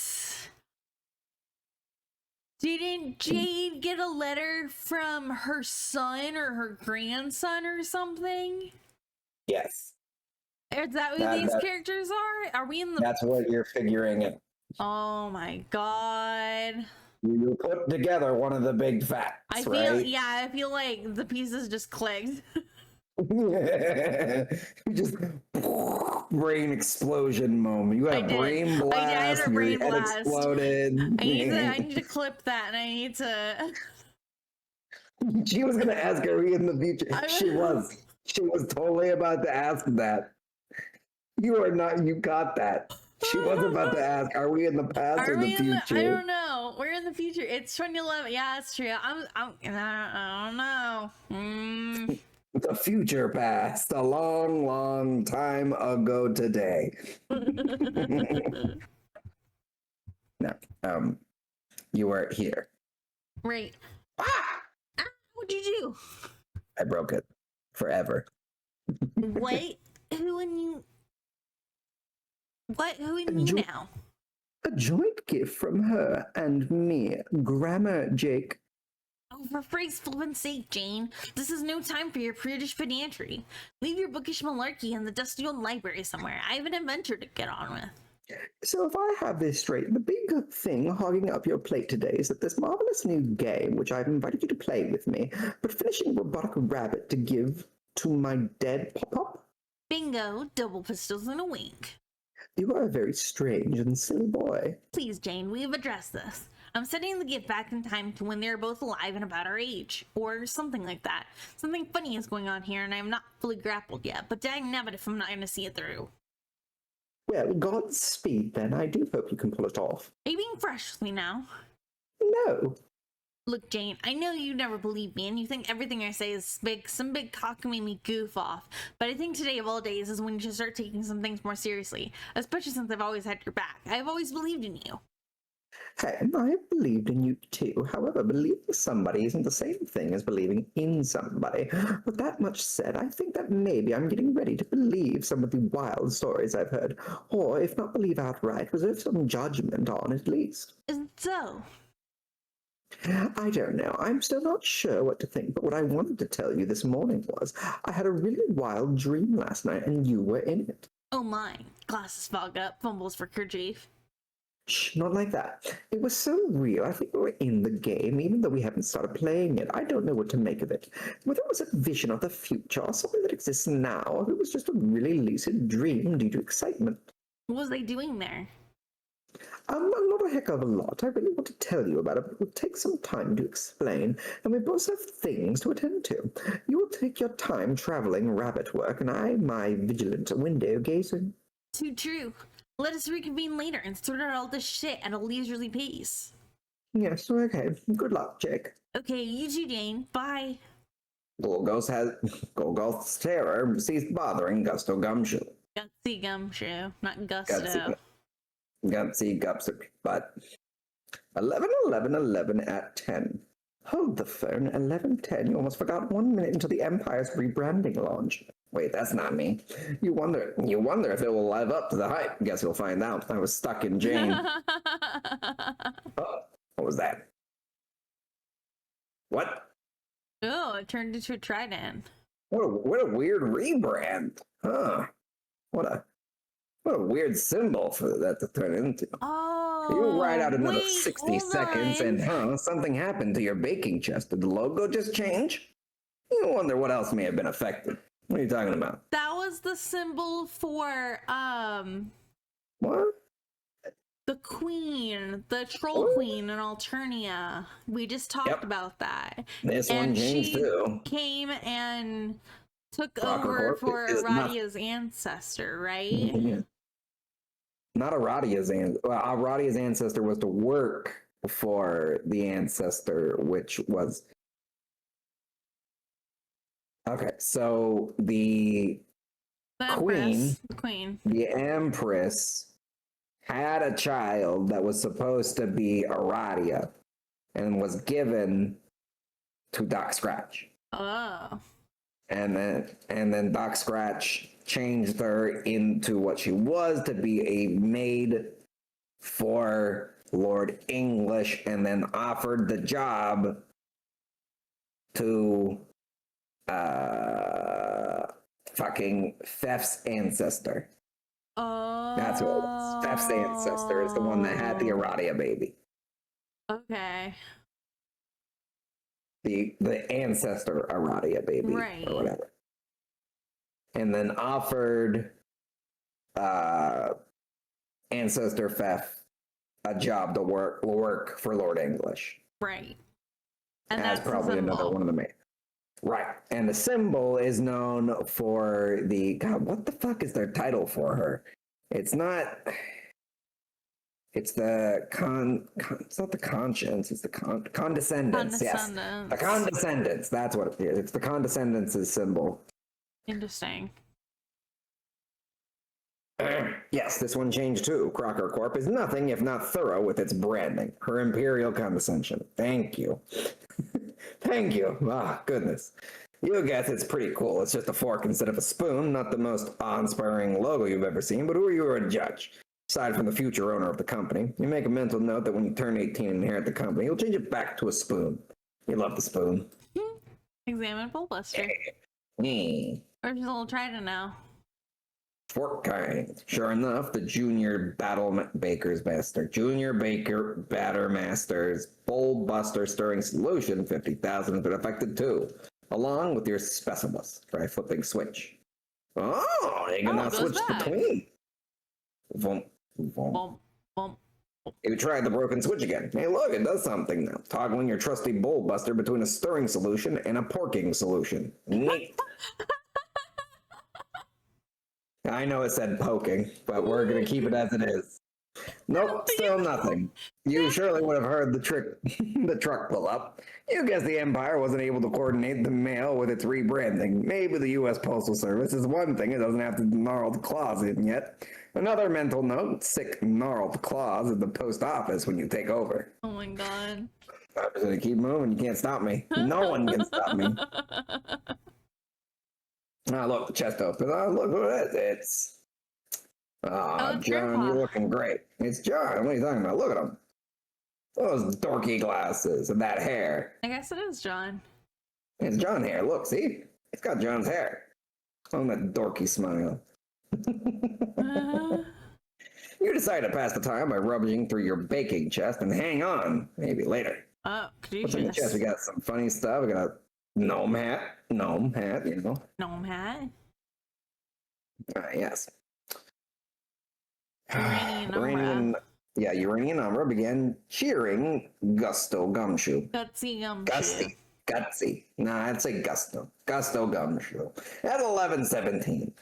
Didn't Jade get a letter from her son or her grandson or something? Yes. Is that what these characters are? Are we in the... That's what you're figuring it. Oh my god. You put together one of the big facts, I feel, right? yeah, I feel like the pieces just clicked. Just brain explosion moment. You had a brain blast. I had a brain your blast. Head exploded. I need to clip that, and I need to... She was gonna ask, are we in the future? She was totally about to ask that. You are not. You got that. She was about to ask, "Are we in the past or the future?" I don't know. We're in the future. It's 2011. Yeah, that's true. I don't know. The future past, a long, long time ago today. No, you weren't here. Right. What'd you do? I broke it forever. What? Who and you? What? Who and you now? A joint gift from her and me. Grammar, Jake. Oh, for freak's flippin' sake, Jane. This is no time for your prudish pedantry. Leave your bookish malarkey in the dusty old library somewhere. I have an adventure to get on with. So if I have this straight, the big thing hogging up your plate today is that this marvelous new game, which I've invited you to play with me, but finishing robotic rabbit to give to my dead pop-up? Bingo, double pistols and a wink. You are a very strange and silly boy. Please, Jane, we have addressed this. I'm setting the gift back in time to when they're both alive and about our age, or something like that. Something funny is going on here, and I'm not fully grappled yet, but dang nabbit if I'm not going to see it through. Well, Godspeed, then. I do hope you can pull it off. Are you being fresh with me now? No. Look, Jane, I know you never believe me, and you think everything I say is some big cockamamie goof off, but I think today of all days is when you should start taking some things more seriously, especially since I've always had your back. I've always believed in you. Hey, I believed in you too. However, believing somebody isn't the same thing as believing in somebody. With that much said, I think that maybe I'm getting ready to believe some of the wild stories I've heard, or if not believe outright, reserve some judgment on at least. Isn't so? I don't know. I'm still not sure what to think, but what I wanted to tell you this morning was I had a really wild dream last night and you were in it. Oh my. Glasses fog up, fumbles for kerchief. Shh, not like that. It was so real. I think we were in the game, even though we haven't started playing it. I don't know what to make of it. Whether it was a vision of the future or something that exists now, or it was just a really lucid dream due to excitement. What was they doing there? Not a heck of a lot. I really want to tell you about it, but it will take some time to explain, and we both have things to attend to. You will take your time traveling rabbit work, and I my vigilant window gazing. Too true. Let us reconvene later and sort out all this shit at a leisurely pace. Yes, okay. Good luck, Jake. Okay, you too, Jane. Bye. Golgoth's terror ceased bothering Gusto Gumshoe. Gutsy Gumshoe, not Gusto. Gutsy Gupster, but 11:11:11 at 10. Hold the phone, 11:10. You almost forgot 1 minute until the Empire's rebranding launch. Wait, that's not me. You wonder if it will live up to the hype. Guess you'll find out. I was stuck in Jane. Oh, what was that? What? Oh, it turned into a trident. What a weird rebrand. Huh. What a weird symbol for that to turn into. Oh, You ride out another wait, 60 hold seconds on. and something happened to your baking chest. Did the logo just change? You wonder what else may have been affected. What are you talking about? That was the symbol for What? the queen, the troll What? queen in Alternia. We just talked about that. This one And changed she too. came and took Crocker over for is not- Aradia's ancestor, right? Yeah. Not Aradia's ancestor. Well, Aradia's ancestor was to work for the ancestor, which was... Okay, so the The queen, the empress, had a child that was supposed to be Aradia and was given to Doc Scratch. Oh. And then Doc Scratch changed her into what she was, to be a maid for Lord English, and then offered the job to fucking Fef's ancestor. Oh. That's what it was. Fef's ancestor is the one that had the Aradia baby. Okay. The ancestor Aradia baby, Right. or whatever. And then offered ancestor Fef a job to work for Lord English. Right. And as that's probably another one of the main. Right. And the symbol is known for the... God, what the fuck is their title for her? It's not... It's the it's not the conscience, it's the condescendence. Yes. The condescendence. That's what it is. It's the condescendence's symbol. Interesting. Yes, this one changed too. Crocker Corp is nothing if not thorough with its branding. Her imperial condescension. Thank you. Thank you. Ah, goodness. You guess it's pretty cool. It's just a fork instead of a spoon. Not the most awe-inspiring logo you've ever seen, but who are you to judge? Aside from the future owner of the company, you make a mental note that when you turn 18 and inherit the company, you'll change it back to a spoon. You love the spoon. Examine Bullbuster. Where's Where's his little trident now? Fork kind. Sure enough, the Junior Baker's Master. Junior Baker Batter Master's Bowl Buster Stirring Solution 50,000 has been affected too, along with your Specialist. Try flipping switch. Oh, you can now switch between. Boom, boom. Bump, bump. You tried the broken switch again. Hey, look, it does something now. Toggling your trusty Bowl Buster between a stirring solution and a porking solution. Neat. I know it said poking, but we're going to keep it as it is. Nope, still nothing. You surely would have heard the truck pull up. You guess the Empire wasn't able to coordinate the mail with its rebranding. Maybe the U.S. Postal Service is one thing it doesn't have the gnarled claws in yet. Another mental note, sick gnarled claws at the post office when you take over. Oh my god. I'm just going to keep moving. You can't stop me. No one can stop me. Ah, look, the chest open. Oh, look who it is. It's... Oh, John, Grandpa. you're looking great. It's John. What are you talking about? Look at him. Those dorky glasses and that hair. I guess it is John. It's John hair. Look, see? It's got John's hair. On that dorky smile. You decide to pass the time by rummaging through your baking chest and hang on. Maybe later. Oh, What's in the chest? We got some funny stuff. We got a gnome hat, you know. Gnome hat. Yes. Uranian Uranian Umbra began cheering Gusto Gumshoe. Gutsy Gumshoe. Gutsy. Nah, I'd say Gusto. Gusto Gumshoe. At 11:17.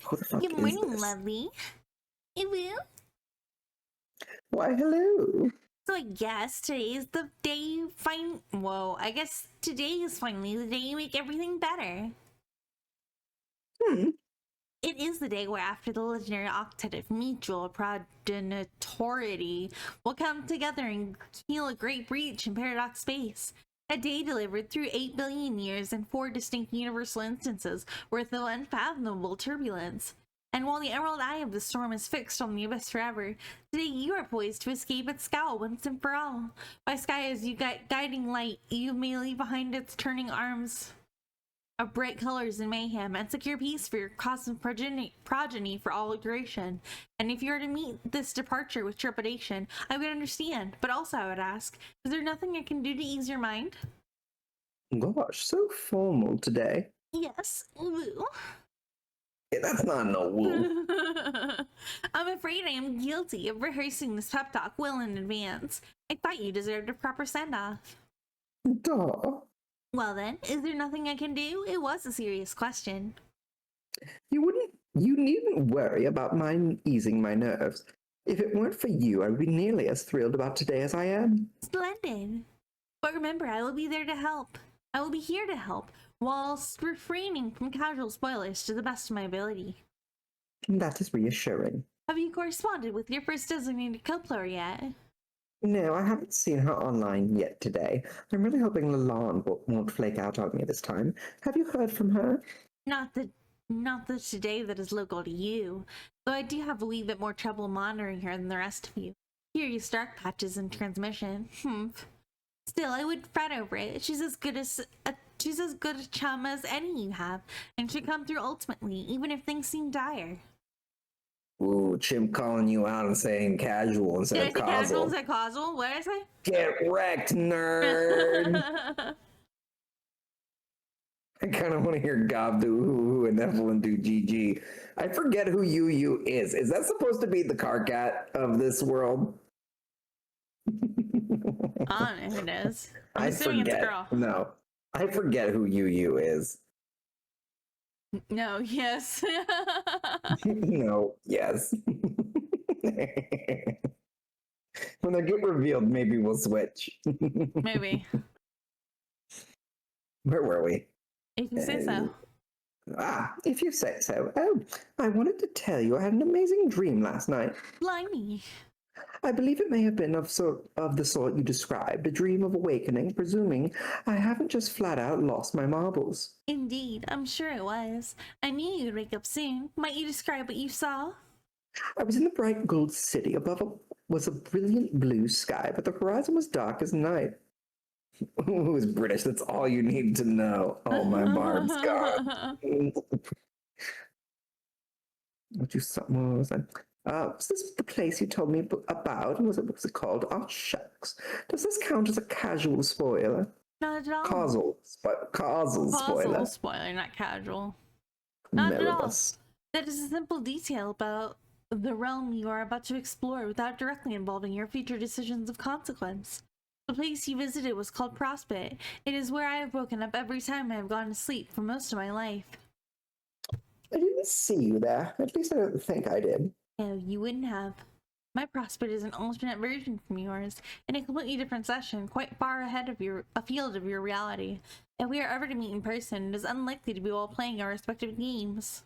Who the fuck Good is morning, this? lovely. Ew. Why, hello. So I guess today is the day you I guess today is finally the day you make everything better. It is the day where, after the legendary octet of mutual progenitority will come together and heal a great breach in paradox space. A day delivered through 8 billion years and 4 distinct universal instances worth of unfathomable turbulence. And while the emerald eye of the storm is fixed on the abyss forever, today you are poised to escape its scowl once and for all. By sky as you guiding light, you may leave behind its turning arms of bright colors and mayhem, and secure peace for your cosmic progeny for all duration. And if you were to meet this departure with trepidation, I would understand, but also I would ask, is there nothing I can do to ease your mind? Gosh, so formal today. Yes, woo. Yeah, that's not no woo. I'm afraid I am guilty of rehearsing this pep talk well in advance. I thought you deserved a proper send-off. Duh. Well then, is there nothing I can do? It was a serious question. You needn't worry about my easing my nerves. If it weren't for you, I would be nearly as thrilled about today as I am. Splendid. But remember, I will be there to help. I will be here to help, whilst refraining from casual spoilers to the best of my ability. That is reassuring. Have you corresponded with your first designated coupler yet? No, I haven't seen her online yet today. I'm really hoping Lalonde won't flake out on me this time. Have you heard from her? Not the today that is local to you, though I do have a wee bit more trouble monitoring her than the rest of you. Curious dark patches in transmission. Still, I wouldn't fret over it. She's as good a chum as any you have, and should come through ultimately, even if things seem dire. Ooh, Chimp calling you out and saying casual instead of causal. Casual instead of causal? What did I say? Get wrecked, nerd! I kind of want to hear Gob do hoo and Evillan do GG. I forget who Yu is. Is that supposed to be the car cat of this world? I don't know who it is. I'm I assuming forget. it's a girl. No, I forget who Yu is. No, yes. No, yes. When they get revealed, maybe we'll switch. Maybe. Where were we? If you say so. If you say so. Oh, I wanted to tell you I had an amazing dream last night. Blimey. I believe it may have been of the sort you described, a dream of awakening, presuming I haven't just flat out lost my marbles. Indeed, I'm sure it was. I knew you'd wake up soon. Might you describe what you saw? I was in the bright gold city. Above was a brilliant blue sky, but the horizon was dark as night. Who's British? That's all you need to know. Oh, my barb's gone. What was that? Was this the place you told me about? What was it called? Oh, shucks. Does this count as a casual spoiler? Not at all. Causal spoiler. Spoiler, not casual. Not at all. Meribus. That is a simple detail about the realm you are about to explore without directly involving your future decisions of consequence. The place you visited was called Prospect. It is where I have woken up every time I have gone to sleep for most of my life. I didn't see you there. At least I don't think I did. No, you wouldn't have. My Prospect is an alternate version from yours, in a completely different session, quite far ahead of a field of your reality. If we are ever to meet in person, it is unlikely to be while playing our respective games.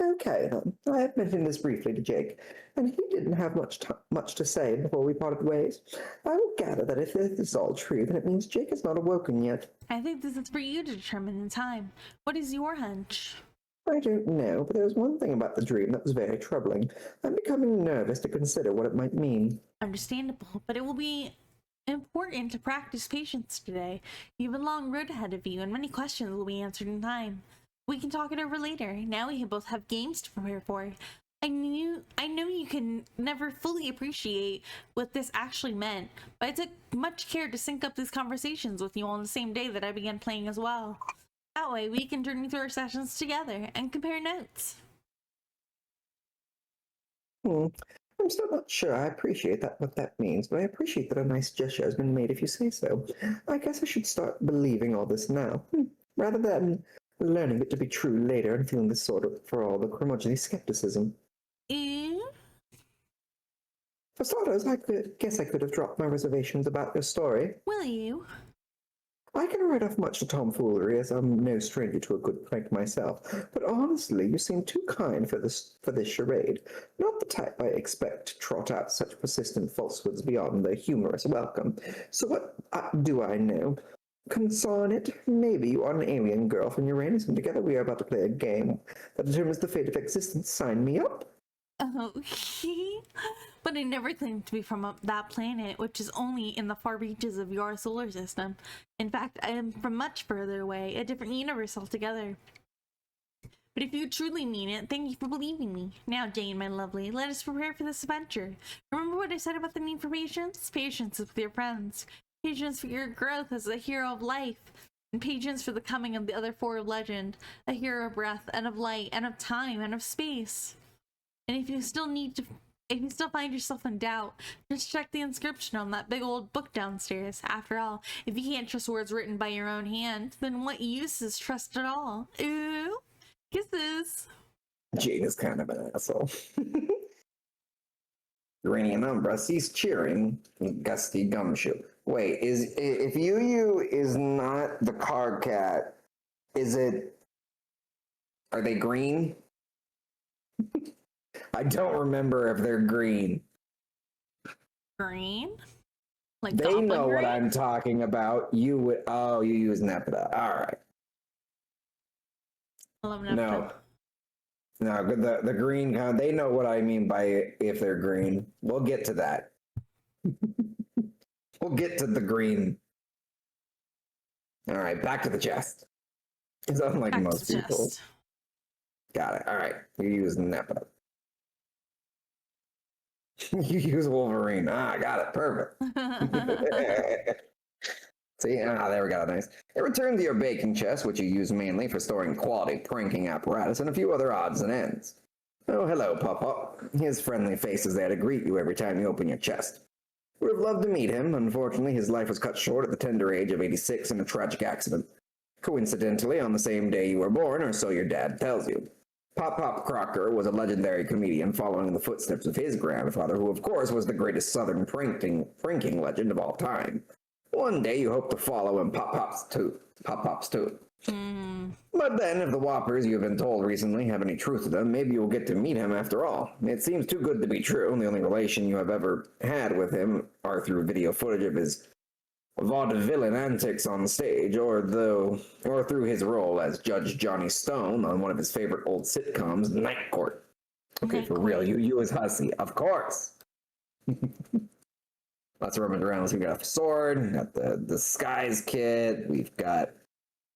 Okay, then. I have mentioned this briefly to Jake, and he didn't have much to say before we parted ways. I will gather that if this is all true, then it means Jake is not awoken yet. I think this is for you to determine in time. What is your hunch? I don't know, but there was one thing about the dream that was very troubling. I'm becoming nervous to consider what it might mean. Understandable, but it will be important to practice patience today. You have a long road ahead of you, and many questions will be answered in time. We can talk it over later. Now we both have games to prepare for. I know you can never fully appreciate what this actually meant, but I took much care to sync up these conversations with you on the same day that I began playing as well. That way we can journey through our sessions together and compare notes. I'm still not sure I appreciate what that means, but I appreciate that a nice gesture has been made if you say so. I guess I should start believing all this now, rather than learning it to be true later and feeling this sort of for all the curmudgeonly skepticism. For starters, I guess I could have dropped my reservations about your story. Will you? I can write off much to tomfoolery, as I'm no stranger to a good prank myself, but honestly, you seem too kind for this charade. Not the type I expect to trot out such persistent falsehoods beyond the humorous welcome. So what do I know? Concern it, maybe you are an alien girl from Uranus, and together we are about to play a game that determines the fate of existence. Sign me up. Okay. But I never claimed to be from that planet, which is only in the far reaches of your solar system. In fact, I am from much further away, a different universe altogether. But if you truly mean it, thank you for believing me. Now, Jane, my lovely, let us prepare for this adventure. Remember what I said about the need for patience? Patience with your friends. Patience for your growth as a hero of life. And patience for the coming of the other four of legend. A hero of breath, and of light, and of time, and of space. And if you still find yourself in doubt, just check the inscription on that big old book downstairs. After all, if you can't trust words written by your own hand, then what use is trust at all? Ooh, kisses. Jane is kind of an asshole. Uranian Umbra cease cheering. Gusty Gumshoe. Wait, if Yu is not the card cat, are they green? I don't remember if they're green. Green? Like they know green? What I'm talking about. You use Nepeta. All right. I love Nepeta. No, the green kind. They know what I mean by if they're green. We'll get to that. We'll get to the green. All right, back to the chest. It's unlike Back most people. Chest. Got it. All right, you use Nepeta. You use Wolverine. Got it. Perfect. See, there we go. Nice. It returned to your baking chest, which you use mainly for storing quality pranking apparatus and a few other odds and ends. Oh, hello, Pop-Pop. His friendly face is there to greet you every time you open your chest. Would have loved to meet him. Unfortunately, his life was cut short at the tender age of 86 in a tragic accident. Coincidentally, on the same day you were born, or so your dad tells you. Pop Crocker was a legendary comedian following the footsteps of his grandfather, who of course was the greatest southern pranking legend of all time. One day you hope to follow in Pop-Pop's too. But then, if the whoppers you've been told recently have any truth to them, maybe you'll get to meet him after all. It seems too good to be true, and the only relation you have ever had with him are through video footage of his vaudevillain antics on stage, or through his role as Judge Johnny Stone on one of his favorite old sitcoms, Night Court. Okay, for real, you as Hussy, of course. Lots of rummage around. So we got a sword, we got the disguise kit, we've got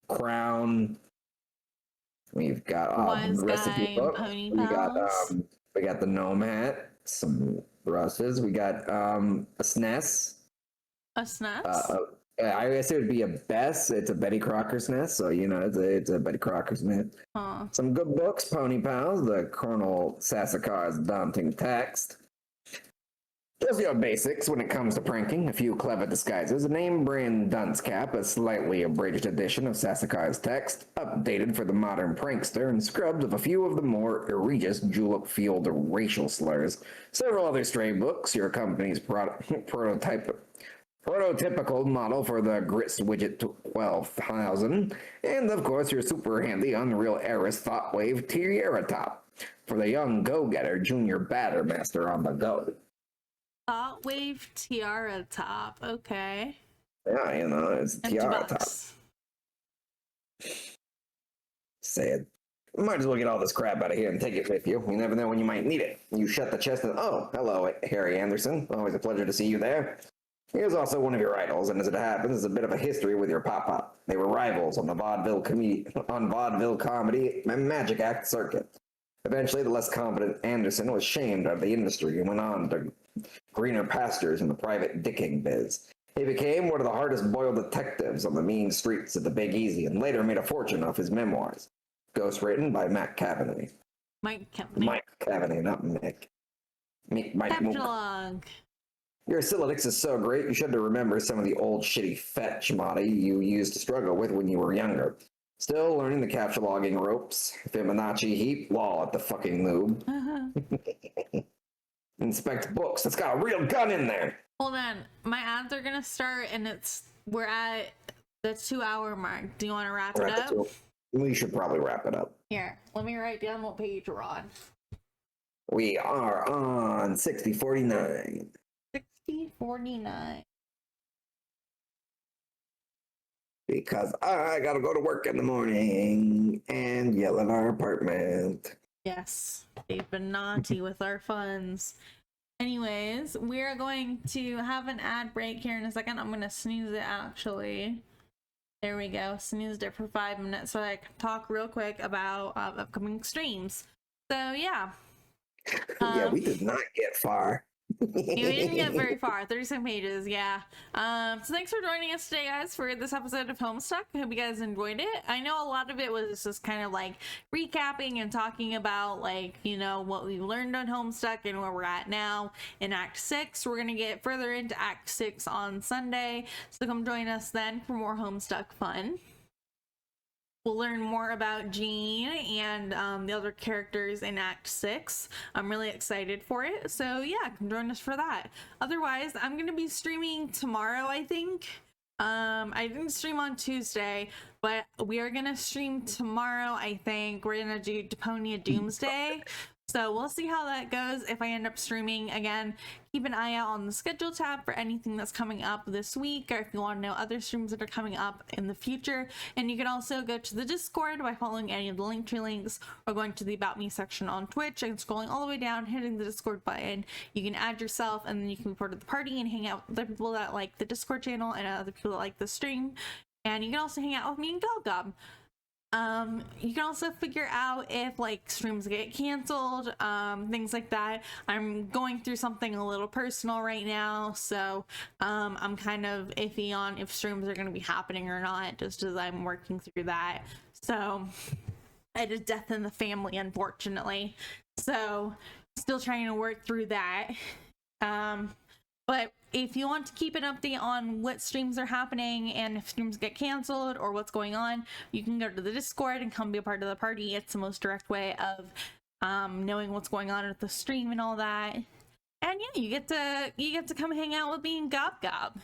crown, we've got recipe book, we got the gnome hat, some brushes, we got a SNES. A SNES? I guess it would be a Bess. It's a Betty Crocker SNES, so it's a Betty Crocker SNES. Some good books, Pony Pals, the Colonel Sassachar's daunting text. Just your basics when it comes to pranking. A few clever disguises, a name brand dunce cap, a slightly abridged edition of Sassachar's text, updated for the modern prankster, and scrubbed of a few of the more egregious julep-fueled racial slurs. Several other stray books, your company's prototypical model for the Grits Widget 12,000, and of course your super handy Unreal Eris Thoughtwave Triceratop for the young go-getter junior batter master on the go. Thoughtwave Tiara Top, okay. Yeah, it's Tiara Top. Say it. Might as well get all this crap out of here and take it with you. You never know when you might need it. You shut the chest and, oh, hello, Harry Anderson. Always a pleasure to see you there. He was also one of your idols, and as it happens, there's a bit of a history with your pop-up. They were rivals on the vaudeville comedy and magic act circuit. Eventually, the less competent Anderson was shamed out of the industry and went on to greener pastures in the private dicking biz. He became one of the hardest-boiled detectives on the mean streets of the Big Easy and later made a fortune off his memoirs. Ghostwritten by Matt Cavaney. Mike Cavaney. Mike Cavaney, not Mick. Mike Epilogue. Your Silodix is so great, you should remember some of the old shitty fetch modi you used to struggle with when you were younger. Still learning the capture logging ropes. Fibonacci heap, wall at the fucking lube. Inspect books. It's got a real gun in there. Hold on. My ads are gonna start and we're at the 2-hour mark. Do you want to wrap it up? We should probably wrap it up. Here, let me write down what page we're on. We are on 6049. 6049. Because I gotta go to work in the morning and yell at our apartment. Yes, they've been naughty with our funds. Anyways, we're going to have an ad break here in a second. I'm gonna snooze it actually. There we go. Snoozed it for 5 minutes so I can talk real quick about upcoming streams. So yeah. Yeah, we did not get far. We didn't get very far. 37 pages, yeah. So thanks for joining us today, guys, for this episode of Homestuck. I hope you guys enjoyed it. I know a lot of it was just kind of like recapping and talking about, like, you know, what we learned on Homestuck and where we're at now in Act 6. We're gonna get further into Act 6 on Sunday, so come join us then for more Homestuck fun. We'll learn more about Jane and the other characters in Act 6. I'm really excited for it. So yeah, come join us for that. Otherwise, I'm going to be streaming tomorrow, I think. I didn't stream on Tuesday, but we are going to stream tomorrow, I think. We're going to do Deponia Doomsday. So we'll see how that goes. If I end up streaming again, keep an eye out on the schedule tab for anything that's coming up this week, or if you want to know other streams that are coming up in the future. And you can also go to the Discord by following any of the Linktree links or going to the About Me section on Twitch and scrolling all the way down, hitting the Discord button. You can add yourself and then you can be part of the party and hang out with other people that like the Discord channel and other people that like the stream. And you can also hang out with me and GobGob. You can also figure out if like streams get canceled, things like that. I'm going through something a little personal right now, so I'm kind of iffy on if streams are going to be happening or not, just as I'm working through that. So I had a death in the family, unfortunately, so still trying to work through that. But if you want to keep an update on what streams are happening and if streams get canceled or what's going on, you can go to the Discord and come be a part of the party. It's the most direct way of knowing what's going on at the stream and all that. And yeah, you get to come hang out with me and GobGob.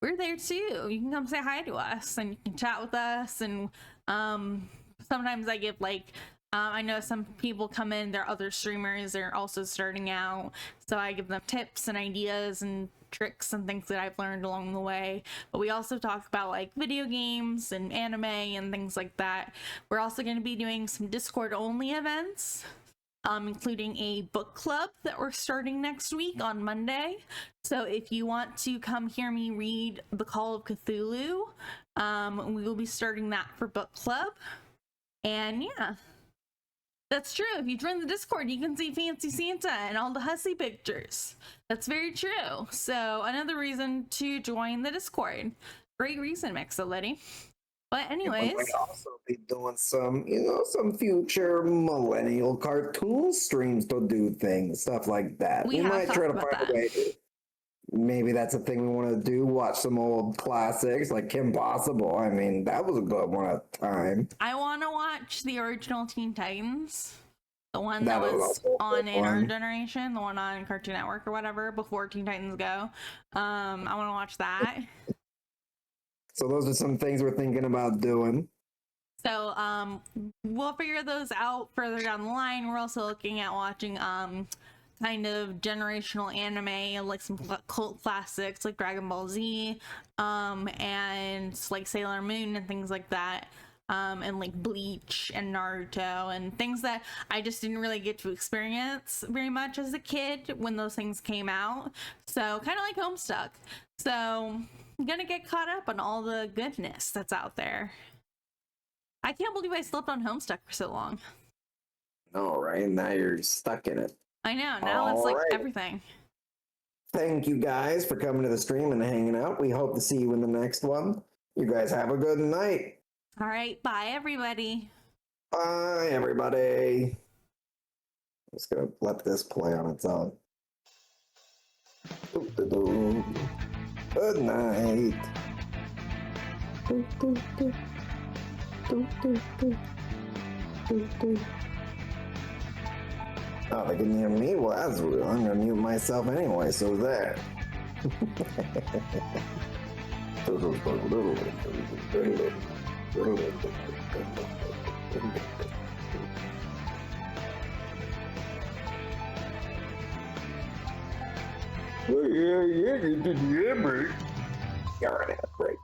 We're there too. You can come say hi to us and you can chat with us. And sometimes I give like I know some people come in, they're other streamers, they're also starting out, so I give them tips and ideas and tricks and things that I've learned along the way. But we also talk about like video games and anime and things like that. We're also going to be doing some Discord only events, including a book club that we're starting next week on Monday. So if you want to come hear me read The Call of Cthulhu, we will be starting that for book club. And yeah, that's true. If you join the Discord, you can see Fancy Santa and all the hussy pictures. That's very true. So another reason to join the Discord. Great reason, Mixoleti. But anyways, we might also be doing some, some future millennial cartoon streams to do things, stuff like that. We might try to find a way to. Maybe that's a thing we want to do. Watch some old classics like Kim Possible. I mean, that was a good one at the time. I want to watch the original Teen Titans, the one that was on in our generation, the one on Cartoon Network or whatever before Teen Titans Go. I want to watch that. So those are some things we're thinking about doing. So we'll figure those out further down the line. We're also looking at watching kind of generational anime, like some cult classics like Dragon Ball Z, and like Sailor Moon and things like that. and like Bleach and Naruto and things that I just didn't really get to experience very much as a kid when those things came out. So kind of like Homestuck. So I'm gonna get caught up on all the goodness that's out there. I can't believe I slept on Homestuck for so long. All right, now you're stuck in it. I know, now it's like Alright. everything. Thank you guys for coming to the stream and hanging out. We hope to see you in the next one. You guys have a good night. All right, bye everybody. Bye, everybody. I'm just gonna let this play on its own. Good night. Oh, they can hear me? Well, that's rude. I'm gonna mute myself anyway, so there. You're an ad break.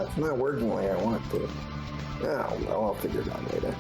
It's not working the way I want to. Oh, well, I'll figure it out later.